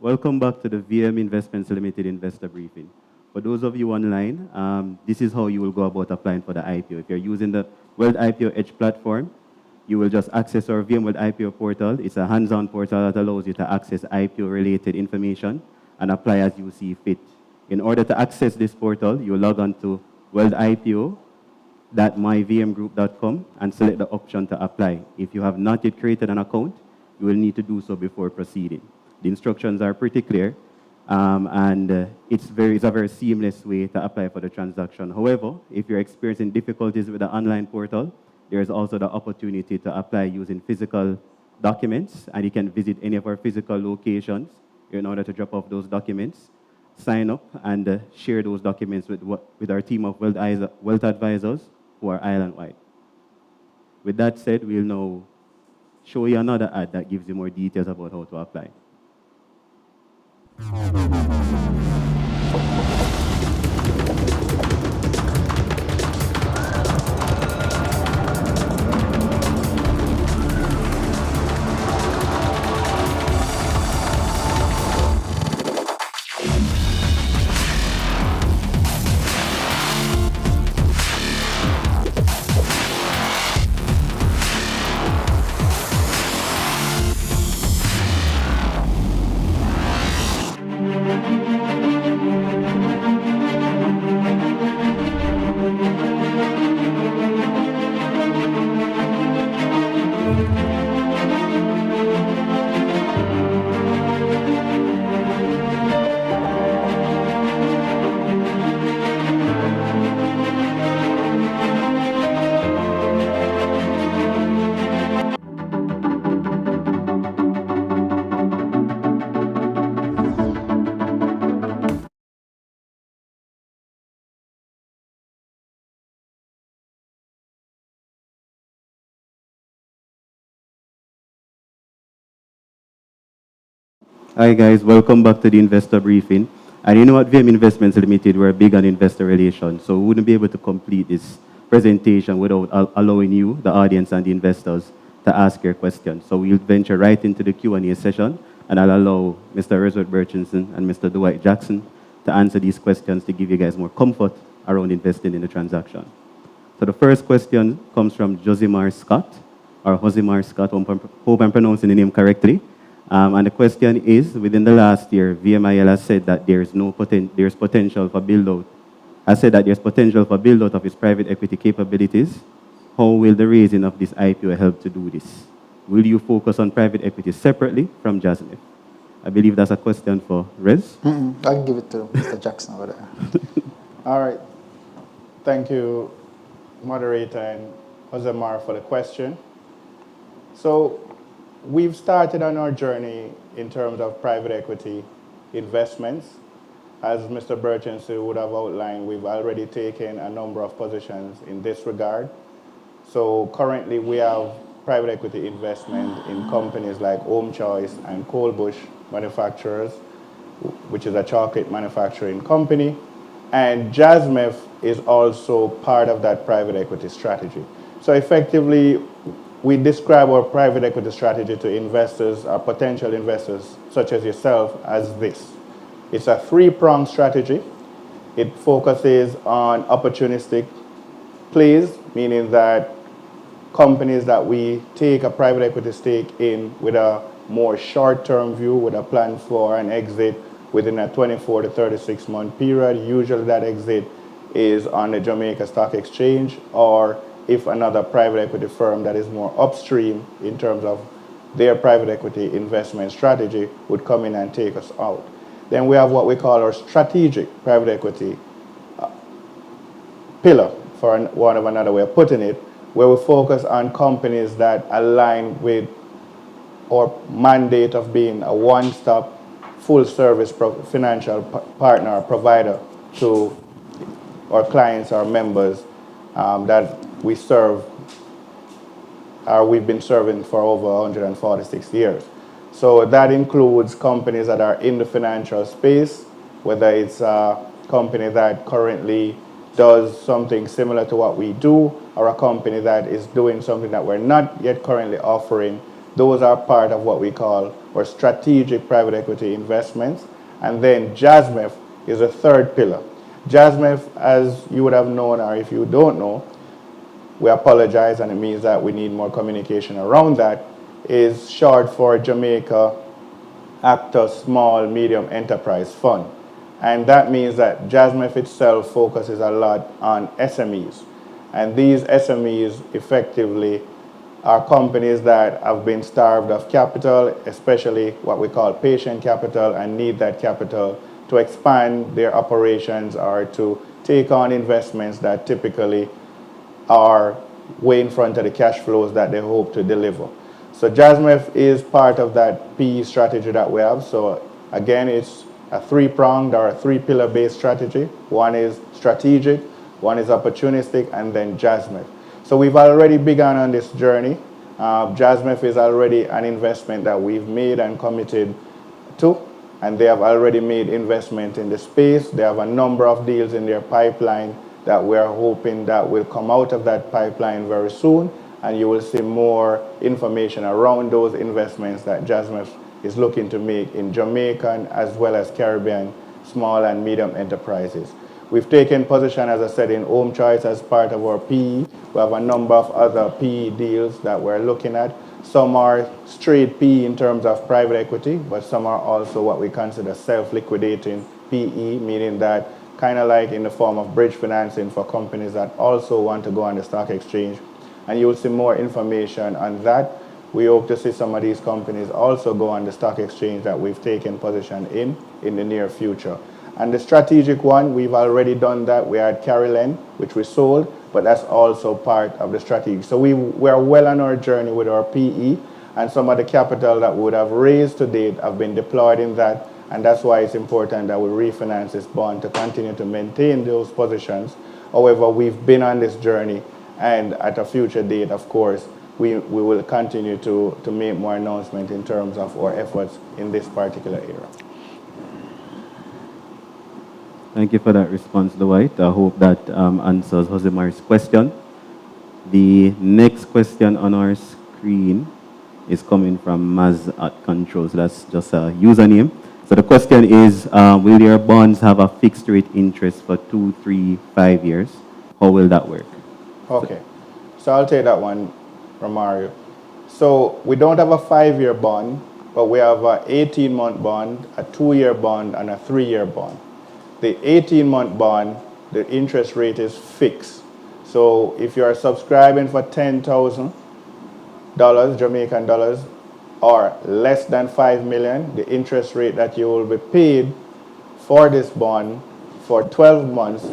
Welcome back to the VM Investments Limited investor briefing. For those of you online, this is how you will go about applying for the IPO. If you're using the World IPO Edge platform, you will just access our VM World IPO portal. It's a hands-on portal that allows you to access IPO-related information and apply as you see fit. In order to access this portal, you log on to worldipo.myvmgroup.com and select the option to apply. If you have not yet created an account, you will need to do so before proceeding. The instructions are pretty clear, it's a very seamless way to apply for the transaction. However, if you're experiencing difficulties with the online portal, there is also the opportunity to apply using physical documents, and you can visit any of our physical locations in order to drop off those documents, sign up, and share those documents with our team of wealth advisors who are island-wide. With that said, we'll now show you another ad that gives you more details about how to apply. Hi guys, welcome back to the investor briefing. And you know what, VM Investments Limited, we're big on investor relations, so we wouldn't be able to complete this presentation without allowing you, the audience and the investors, to ask your questions. So we'll venture right into the Q&A session, and I'll allow Mr. Resort Burchinson and Mr. Dwight Jackson to answer these questions to give you guys more comfort around investing in the transaction. So the first question comes from Josimar Scott, or Josimar Scott, hope I'm pronouncing the name correctly. And the question is, within the last year, VMIL has said that there's potential for build-out. Has said that there's potential for build-out of its private equity capabilities. How will the raising of this IPO help to do this? Will you focus on private equity separately from Jasmine? I believe that's a question for Rez. I can give it to Mr. Jackson over there. All right. Thank you, moderator and Josemar, for the question. So we've started on our journey in terms of private equity investments. As Mr. Burchinson would have outlined, we've already taken a number of positions in this regard. So currently we have private equity investment in companies like Home Choice and Coalbush Manufacturers, which is a chocolate manufacturing company. And Jasmine is also part of that private equity strategy. So effectively, we describe our private equity strategy to investors, or potential investors, such as yourself, as this. It's a three-pronged strategy. It focuses on opportunistic plays, meaning that companies that we take a private equity stake in with a more short-term view, with a plan for an exit within a 24 to 36-month period. Usually that exit is on the Jamaica Stock Exchange, or if another private equity firm that is more upstream in terms of their private equity investment strategy would come in and take us out. Then we have what we call our strategic private equity pillar, for want of another way of putting it, where we focus on companies that align with our mandate of being a one-stop, full-service financial partner or provider to our clients, our members, that we serve, or we've been serving for over 146 years. So that includes companies that are in the financial space, whether it's a company that currently does something similar to what we do, or a company that is doing something that we're not yet currently offering, Those are part of what we call our strategic private equity investments. And then JASMEF is a third pillar. JASMEF, as you would have known, or if you don't know, we apologize, and it means that we need more communication around that, is short for Jamaica Actor Small Medium Enterprise Fund. And that means that JASMEF itself focuses a lot on SMEs. And these SMEs effectively are companies that have been starved of capital, especially what we call patient capital, and need that capital to expand their operations or to take on investments that typically are way in front of the cash flows that they hope to deliver. So JASMEF is part of that PE strategy that we have. So again, it's a three-pronged or a three-pillar based strategy. One is strategic, one is opportunistic, and then JASMEF. So we've already begun on this journey. JASMEF is already an investment that we've made and committed to, and they have already made investment in the space. They have a number of deals in their pipeline that we're hoping that will come out of that pipeline very soon, and you will see more information around those investments that JASMEF is looking to make in Jamaican as well as Caribbean small and medium enterprises. We've taken position, as I said, in Home Choice as part of our PE. We have a number of other PE deals that we're looking at. Some are straight PE in terms of private equity, but some are also what we consider self-liquidating PE, meaning that kind of like in the form of bridge financing for companies that also want to go on the stock exchange. And you will see more information on that. We hope to see some of these companies also go on the stock exchange that we've taken position in the near future. And the strategic one, we've already done that. We had Caroline, which we sold, but that's also part of the strategy. So we are well on our journey with our PE, and some of the capital that we would have raised to date have been deployed in that, and that's why it's important that we refinance this bond to continue to maintain those positions. However, we've been on this journey, and at a future date, of course, we will continue to make more announcements in terms of our efforts in this particular area. Thank you for that response, Dwight. I hope that answers Jose Mari's question. The next question on our screen is coming from Maz at Control. So that's just a username. So the question is, will your bonds have a fixed rate interest for 2, 3, 5 years? How will that work? Okay, so I'll take that one, Romario. So we don't have a 5-year bond, but we have an 18-month bond, a 2-year bond, and a 3-year bond. The 18-month bond, the interest rate is fixed. So if you are subscribing for $10,000 Jamaican dollars or less than 5 million, the interest rate that you will be paid for this bond for 12 months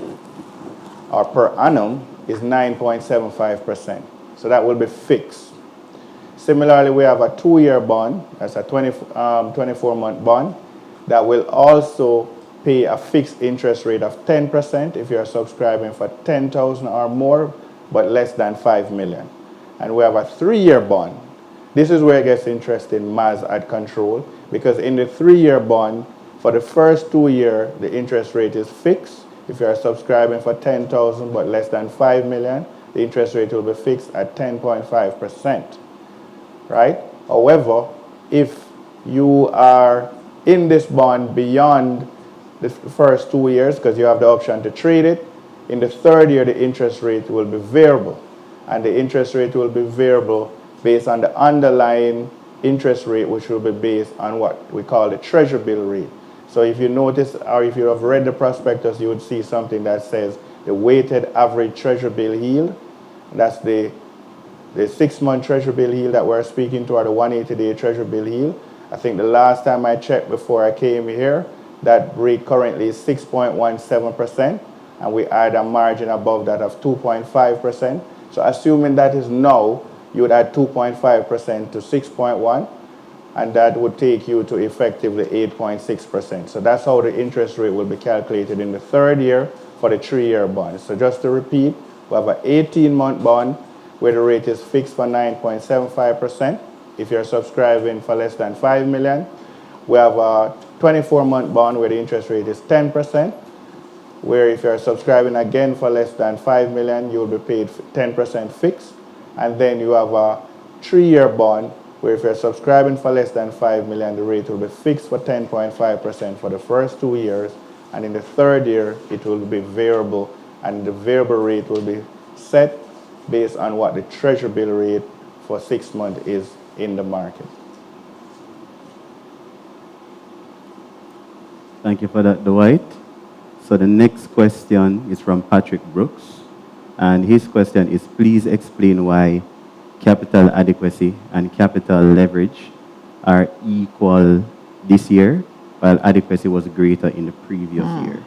or per annum is 9.75%. So that will be fixed. Similarly, we have a 2-year bond, that's a 24-month bond, that will also pay a fixed interest rate of 10% if you are subscribing for 10,000 or more, but less than 5 million. And we have a 3-year bond. This is where it gets interesting, Maz at Control, because in the 3-year bond, for the first 2 years, the interest rate is fixed. If you are subscribing for 10,000 but less than 5 million, the interest rate will be fixed at 10.5%, right? However, if you are in this bond beyond the first 2 years, because you have the option to trade it, in the 3rd year, the interest rate will be variable. And the interest rate will be variable based on the underlying interest rate, which will be based on what we call the treasury bill rate. So if you notice, or if you have read the prospectus, you would see something that says the weighted average treasury bill yield. That's the 6-month treasury bill yield that we're speaking to, or the 180-day treasury bill yield. I think the last time I checked before I came here, that rate currently is 6.17%, and we add a margin above that of 2.5%. So assuming that is now, you would add 2.5% to 6.1, and that would take you to effectively 8.6%. So that's how the interest rate will be calculated in the 3rd year for the 3-year bond. So just to repeat, we have an 18-month bond where the rate is fixed for 9.75% if you're subscribing for less than 5 million. We have a 24-month bond where the interest rate is 10%, where if you're subscribing again for less than 5 million, you'll be paid 10% fixed. And then you have a 3-year bond where if you're subscribing for less than 5 million, the rate will be fixed for 10.5% for the first 2 years, and in the third year, it will be variable, and the variable rate will be set based on what the treasury bill rate for 6 months is in the market. Thank you for that, Dwight. So the next question is from Patrick Brooks. And his question is, please explain why capital adequacy and capital leverage are equal this year, while adequacy was greater in the previous year.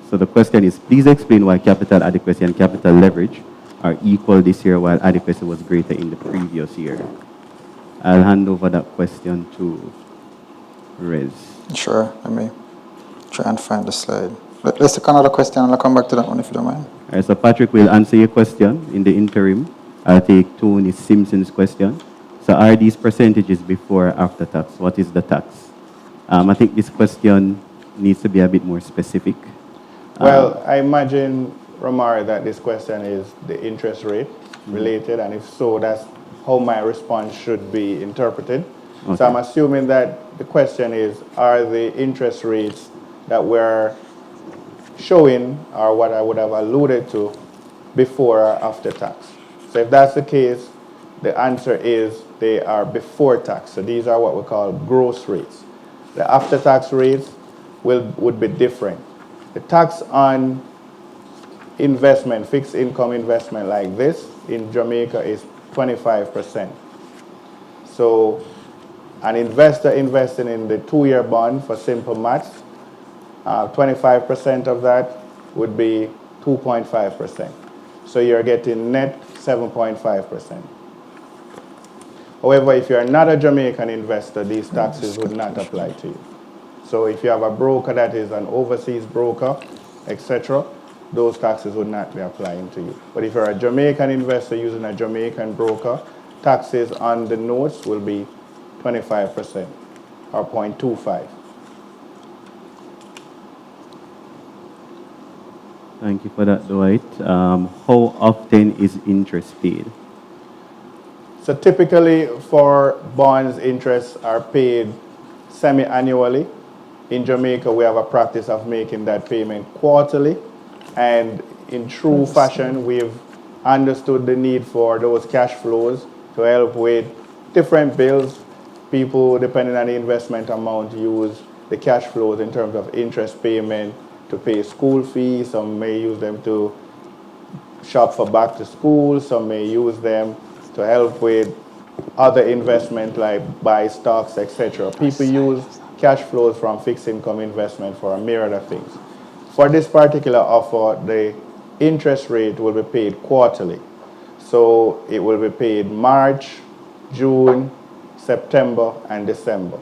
So the question is, please explain why capital adequacy and capital leverage are equal this year, while adequacy was greater in the previous year. I'll hand over that question to Rez. Sure, let me try and find the slide. Let's take another question and I'll come back to that one if you don't mind. All right, so Patrick will answer your question in the interim. I'll take Tony Simpson's question. So are these percentages before or after tax? What is the tax? I think this question needs to be a bit more specific. Well, I imagine, Romari, that this question is the interest rate related, and if so, that's how my response should be interpreted. Okay. So I'm assuming that the question is, are the interest rates that we're showing, or what I would have alluded to, before or after tax? So if that's the case, the answer is they are before tax. So these are what we call gross rates. The after-tax rates would be different. The tax on investment, fixed income investment like this in Jamaica is 25%. So an investor investing in the 2-year bond, for simple maths, 25% of that would be 2.5%. So you're getting net 7.5%. However, if you're not a Jamaican investor, these taxes would not apply to you. So if you have a broker that is an overseas broker, etc., those taxes would not be applying to you. But if you're a Jamaican investor using a Jamaican broker, taxes on the notes will be 25% or 0.25. Thank you for that, Dwight. How often is interest paid? So typically for bonds, interests are paid semi-annually. In Jamaica, we have a practice of making that payment quarterly. And in true fashion, we've understood the need for those cash flows to help with different bills. People, depending on the investment amount, use the cash flows in terms of interest payment to pay school fees. Some may use them to shop for back to school. Some may use them to help with other investment like buy stocks, etc. People use cash flows from fixed income investment for a myriad of things. For this particular offer, the interest rate will be paid quarterly. So it will be paid March, June, September, and December.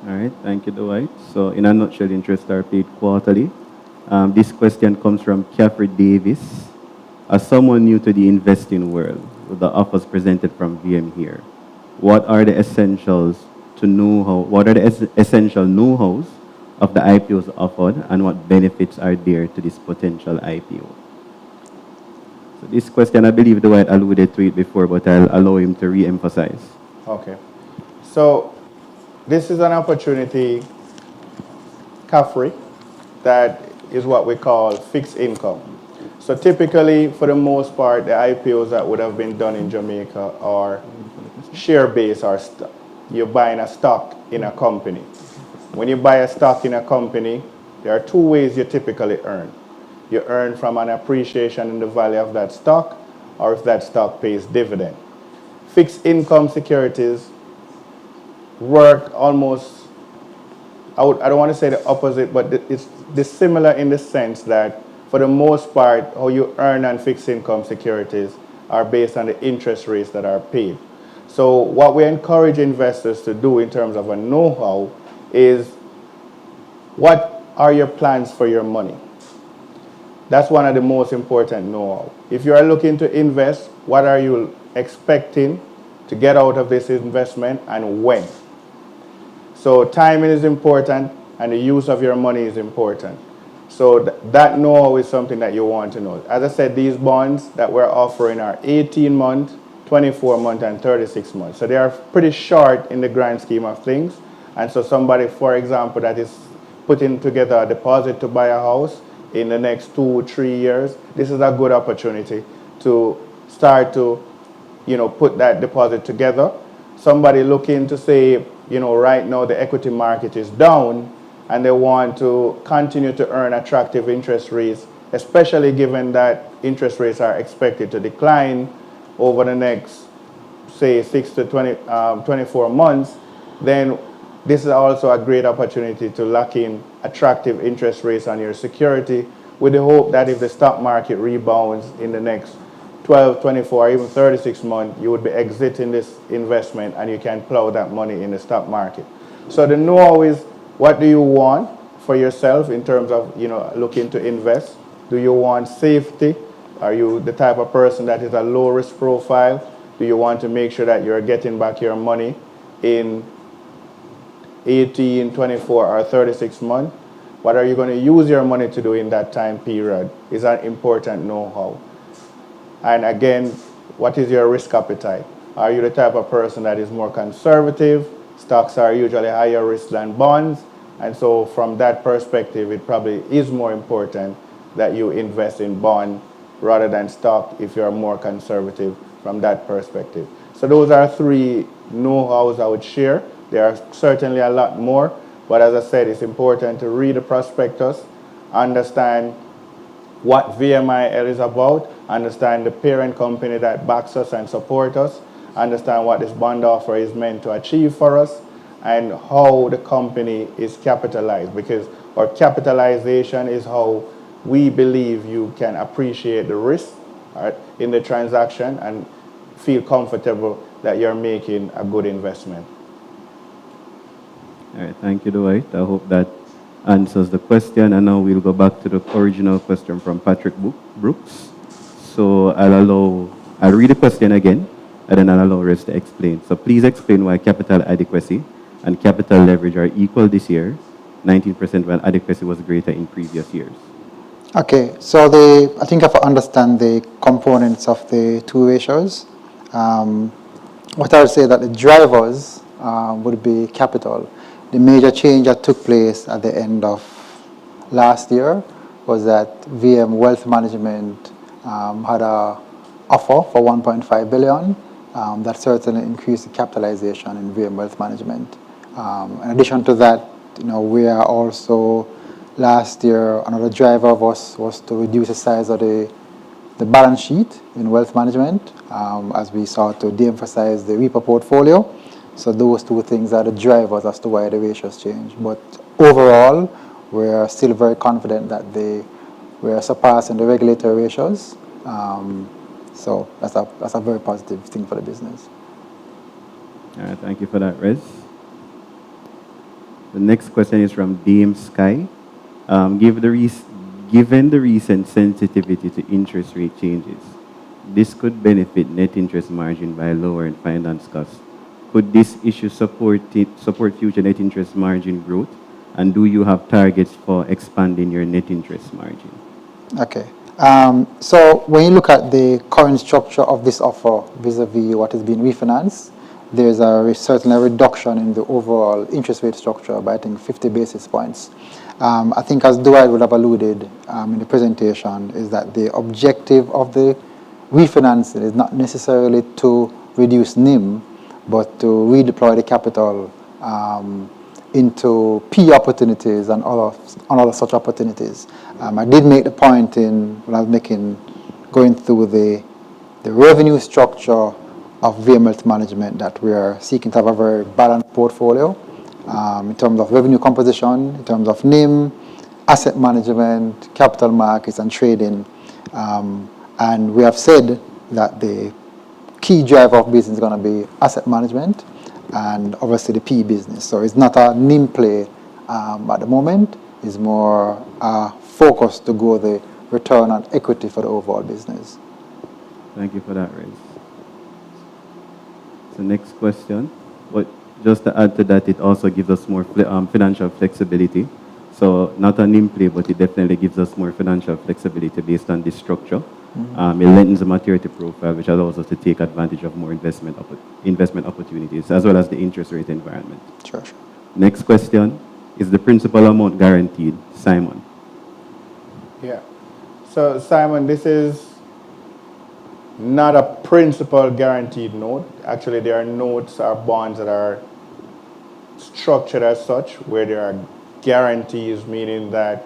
All right, thank you, Dwight. So in a nutshell, interests are paid quarterly. This question comes from Caffrey Davis. As someone new to the investing world, with the offers presented from VM here, what are the essential know-hows of the IPOs offered, and what benefits are there to this potential IPO? So this question, I believe Dwight alluded to it before, but I'll allow him to re-emphasize. Okay. So this is an opportunity, Caffrey, that is what we call fixed income. So typically, for the most part, the IPOs that would have been done in Jamaica are share-based, or you're buying a stock in a company. When you buy a stock in a company, there are two ways you typically earn. You earn from an appreciation in the value of that stock, or if that stock pays dividend. Fixed income securities work almost, I don't want to say the opposite, but it's dissimilar in the sense that for the most part, how you earn on fixed income securities are based on the interest rates that are paid. So what we encourage investors to do in terms of a know-how is, what are your plans for your money? That's one of the most important know-how. If you are looking to invest, what are you expecting to get out of this investment and when? So timing is important and the use of your money is important. So that know-how is something that you want to know. As I said, these bonds that we're offering are 18 months, 24 months, and 36 months. So they are pretty short in the grand scheme of things. And so somebody, for example, that is putting together a deposit to buy a house in the next 2-3 years, this is a good opportunity to start to, put that deposit together. Somebody looking to say, right now the equity market is down and they want to continue to earn attractive interest rates, especially given that interest rates are expected to decline over the next, say, 6 to 24 months, then this is also a great opportunity to lock in attractive interest rates on your security with the hope that if the stock market rebounds in the next 12, 24, even 36 months, you would be exiting this investment and you can plow that money in the stock market. So the know-how is, what do you want for yourself in terms of, looking to invest? Do you want safety? Are you the type of person that is a low risk profile? Do you want to make sure that you're getting back your money in 18, 24, or 36 months? What are you going to use your money to do in that time period? Is that important know-how? And again, what is your risk appetite? Are you the type of person that is more conservative? Stocks are usually higher risk than bonds. And so from that perspective, it probably is more important that you invest in bond rather than stock if you're more conservative from that perspective. So those are 3 know-hows I would share. There are certainly a lot more, but as I said, it's important to read the prospectus, understand what VMIL is about, understand the parent company that backs us and supports us, understand what this bond offer is meant to achieve for us, and how the company is capitalized, because our capitalization is how we believe you can appreciate the risk, right, in the transaction and feel comfortable that you're making a good investment. All right, thank you, Dwight. I hope that answers the question. And now we'll go back to the original question from Patrick Brooks. So I'll read the question again, and then I'll allow Rez to explain. So please explain why capital adequacy and capital leverage are equal this year, 19% when adequacy was greater in previous years. Okay, so I think if I understand the components of the 2 ratios, what I would say that the drivers would be capital. The major change that took place at the end of last year was that VM Wealth Management had an offer for $1.5 billion. That certainly increased the capitalization in VM Wealth Management. In addition to that, we are also, last year, another driver of us was to reduce the size of the balance sheet in wealth management as we sought to de-emphasize the repo portfolio. So those 2 things are the drivers as to why the ratios change. But overall, we are still very confident that we are surpassing the regulatory ratios. So that's a very positive thing for the business. All right, thank you for that, Rez. The next question is from Dame Sky. Given the recent sensitivity to interest rate changes, this could benefit net interest margin by lowering finance costs. Could this issue support future net interest margin growth? And do you have targets for expanding your net interest margin? Okay. So when you look at the current structure of this offer vis-a-vis what has been refinanced, there's certainly a reduction in the overall interest rate structure by, I think, 50 basis points. I think, as Dwight would have alluded in the presentation, is that the objective of the refinancing is not necessarily to reduce NIM, but to redeploy the capital into PE opportunities and other such opportunities. I did make the point when I was going through the revenue structure of VM Wealth Management that we are seeking to have a very balanced portfolio in terms of revenue composition, in terms of NIM, asset management, capital markets, and trading. And we have said that the key driver of business is going to be asset management and obviously the PE business. So it's not a NIM play at the moment. It's more focus to grow the return on equity for the overall business. Thank you for that, Rez. So next question. But just to add to that, it also gives us more financial flexibility. So not a NIM play, but it definitely gives us more financial flexibility based on this structure. It lengthens the maturity profile, which allows us to take advantage of more investment opportunities, as well as the interest rate environment. Sure. Next question, is the principal amount guaranteed? Simon. Yeah. So Simon, this is not a principal guaranteed note. Actually, there are notes or bonds that are structured as such, where there are guarantees, meaning that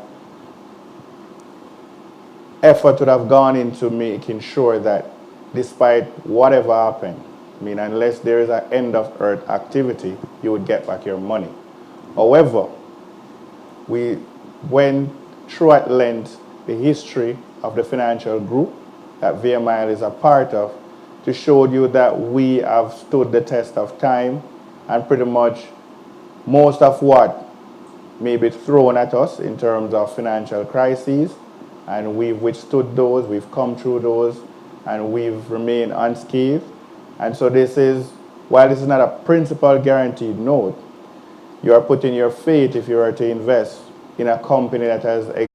effort would have gone into making sure that despite whatever happened, I mean, unless there is an end of earth activity, you would get back your money. However, we went through at length the history of the financial group that VMI is a part of to show you that we have stood the test of time, and pretty much most of what may be thrown at us in terms of financial crises, and we've withstood those, we've come through those, and we've remained unscathed. And so this is, while this is not a principal guaranteed note, you are putting your faith, if you are to invest in a company that has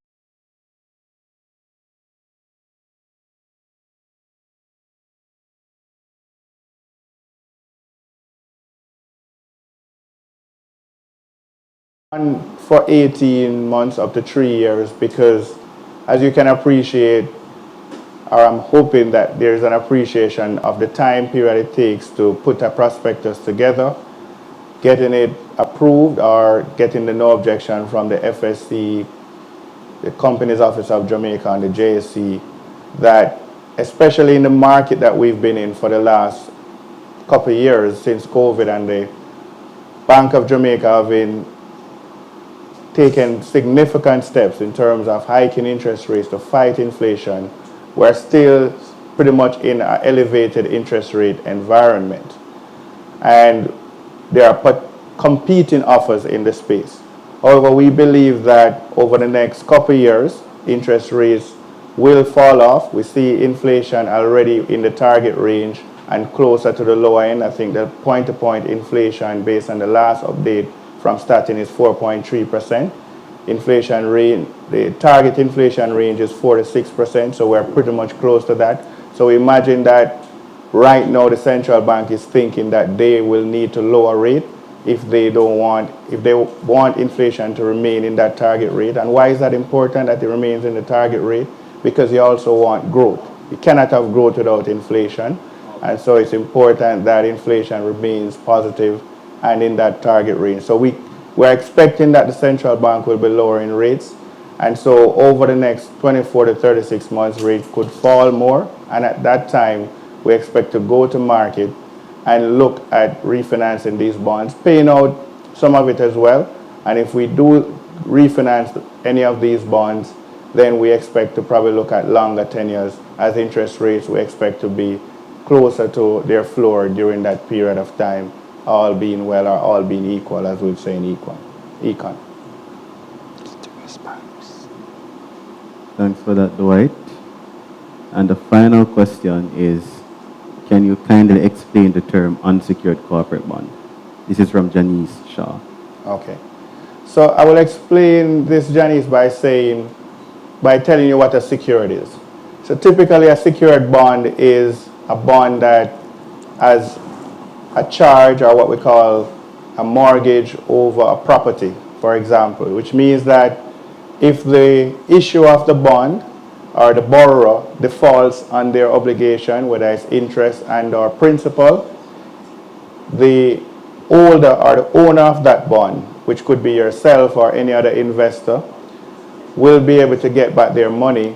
for 18 months up to 3 years, because as you can appreciate, or I'm hoping that there's an appreciation of the time period it takes to put a prospectus together, getting it approved or getting the no objection from the FSC, the Companies Office of Jamaica and the JSC, that especially in the market that we've been in for the last couple of years since COVID, and the Bank of Jamaica having taken significant steps in terms of hiking interest rates to fight inflation, we're still pretty much in an elevated interest rate environment. And there are competing offers in the space. However, we believe that over the next couple of years, interest rates will fall off. We see inflation already in the target range and closer to the lower end. I think the point-to-point inflation based on the last update from starting is 4.3%. Inflation rate, the target inflation range is 4 to 6%, so we're pretty much close to that. So imagine that right now the central bank is thinking that they will need to lower rate if they want inflation to remain in that target rate. And why is that important that it remains in the target rate? Because you also want growth. You cannot have growth without inflation. And so it's important that inflation remains positive and in that target range. So we're expecting that the central bank will be lowering rates. And so over the next 24 to 36 months, rates could fall more. And at that time, we expect to go to market and look at refinancing these bonds, paying out some of it as well. And if we do refinance any of these bonds, then we expect to probably look at longer tenures, as interest rates we expect to be closer to their floor during that period of time, all being well or all being equal, as we'd say in econ. Thanks for that, Dwight. And the final question is, can you kindly explain the term unsecured corporate bond? This is from Janice Shaw. Okay. So I will explain this, Janice, by telling you what a secured is. So typically a secured bond is a bond that has a charge, or what we call a mortgage over a property, for example, which means that if the issuer of the bond or the borrower defaults on their obligation, whether it's interest and or principal, the holder or the owner of that bond, which could be yourself or any other investor, will be able to get back their money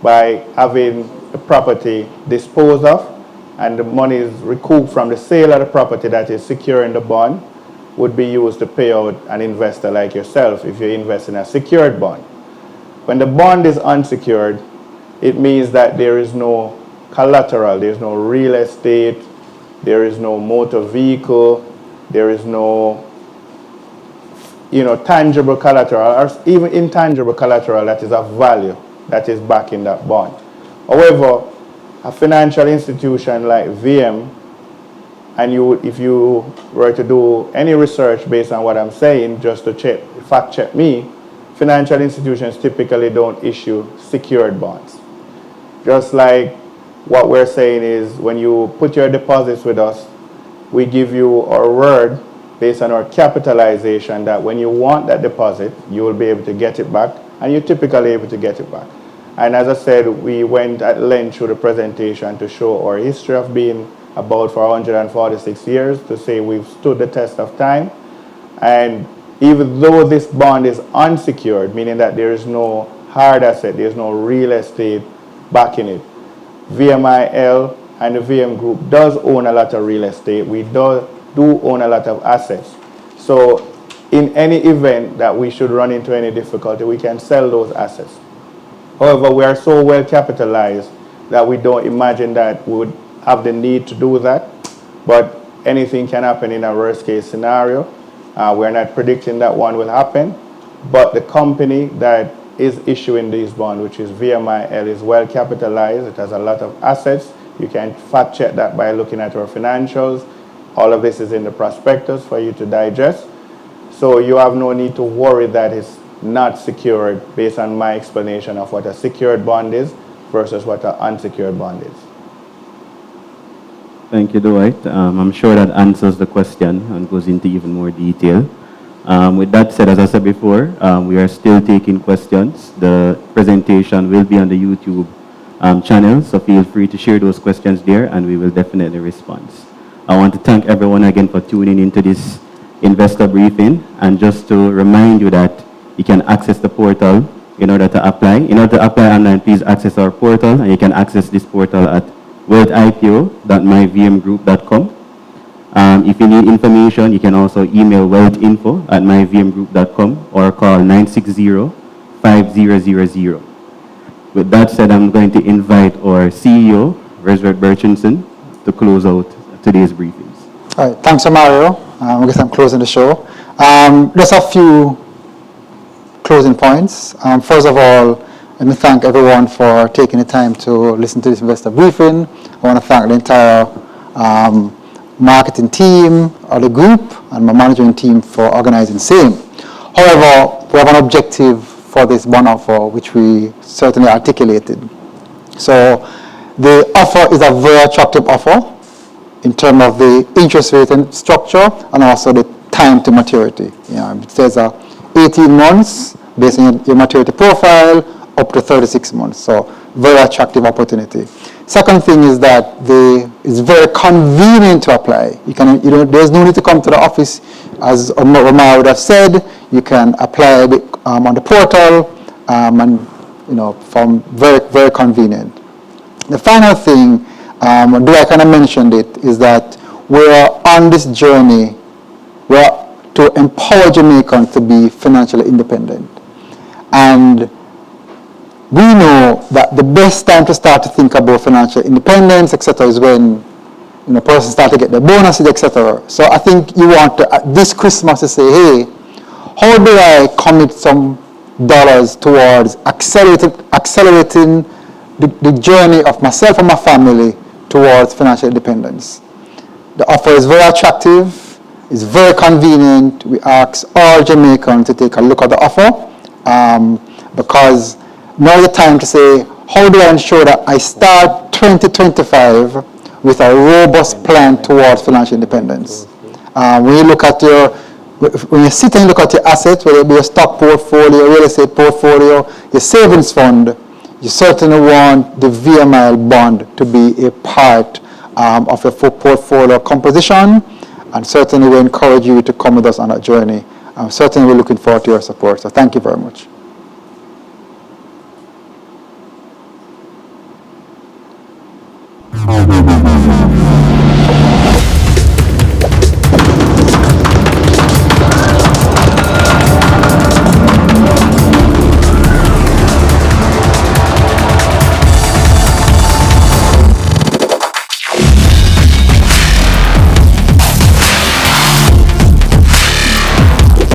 by having the property disposed of, and the money is recouped from the sale of the property that is securing the bond would be used to pay out an investor like yourself if you invest in a secured bond. When the bond is unsecured, it means that there is no collateral, there's no real estate, there is no motor vehicle, there is no tangible collateral or even intangible collateral that is of value that is backing that bond. However, a financial institution like VM, and if you were to do any research based on what I'm saying, just to fact check me, financial institutions typically don't issue secured bonds. Just like what we're saying is when you put your deposits with us, we give you our word based on our capitalization that when you want that deposit, you will be able to get it back, and you're typically able to get it back. And as I said, we went at length through the presentation to show our history of being about for 146 years, to say we've stood the test of time. And even though this bond is unsecured, meaning that there is no hard asset, there's no real estate backing it, VMIL and the VM Group does own a lot of real estate. We do own a lot of assets. So in any event that we should run into any difficulty, we can sell those assets. However, we are so well capitalized that we don't imagine that we would have the need to do that. But anything can happen in a worst case scenario. We're not predicting that one will happen. But the company that is issuing these bonds, which is VMIL, is well capitalized. It has a lot of assets. You can fact check that by looking at our financials. All of this is in the prospectus for you to digest. So you have no need to worry that it's not secured based on my explanation of what a secured bond is versus what an unsecured bond is. Thank you, Dwight. I'm sure that answers the question and goes into even more detail. With that said, as I said before, we are still taking questions. The presentation will be on the YouTube channel, so feel free to share those questions there and we will definitely respond. I want to thank everyone again for tuning into this investor briefing, and just to remind you that you can access the portal in order to apply. In order to apply online, please access our portal, and you can access this portal at wealthipo.myvmgroup.com. If you need information, you can also email wealthinfo@myvmgroup.com or call 960-5000. With that said, I'm going to invite our CEO, Resvert Berchinson, to close out today's briefings. All right, thanks, Mario. I guess I'm closing the show. Just a few closing points. First of all, let me thank everyone for taking the time to listen to this investor briefing. I want to thank the entire marketing team of the group and my management team for organizing the same. However, we have an objective for this bond offer, which we certainly articulated. So the offer is a very attractive offer in terms of the interest rate and structure and also the time to maturity. It says 18 months based on your maturity profile up to 36 months. So very attractive opportunity. Second thing is that it's very convenient to apply. There's no need to come to the office, as Omar would have said. You can apply on the portal, and from very, very convenient. The final thing, I kind of mentioned it, is that we're on this journey to empower Jamaicans to be financially independent. And we know that the best time to start to think about financial independence, etc., is when persons start to get their bonuses, etc. So I think you want to, this Christmas, to say, hey, how do I commit some dollars towards accelerating the journey of myself and my family towards financial independence? The offer is very attractive, it's very convenient. We ask all Jamaicans to take a look at the offer, because now is the time to say, how do I ensure that I start 2025 with a robust plan towards financial independence? When you sit and look at your assets, whether it be a stock portfolio, real estate portfolio, your savings fund, you certainly want the VMIL bond to be a part of your portfolio composition, and certainly we encourage you to come with us on that journey. Certainly we're looking forward to your support, so thank you very much.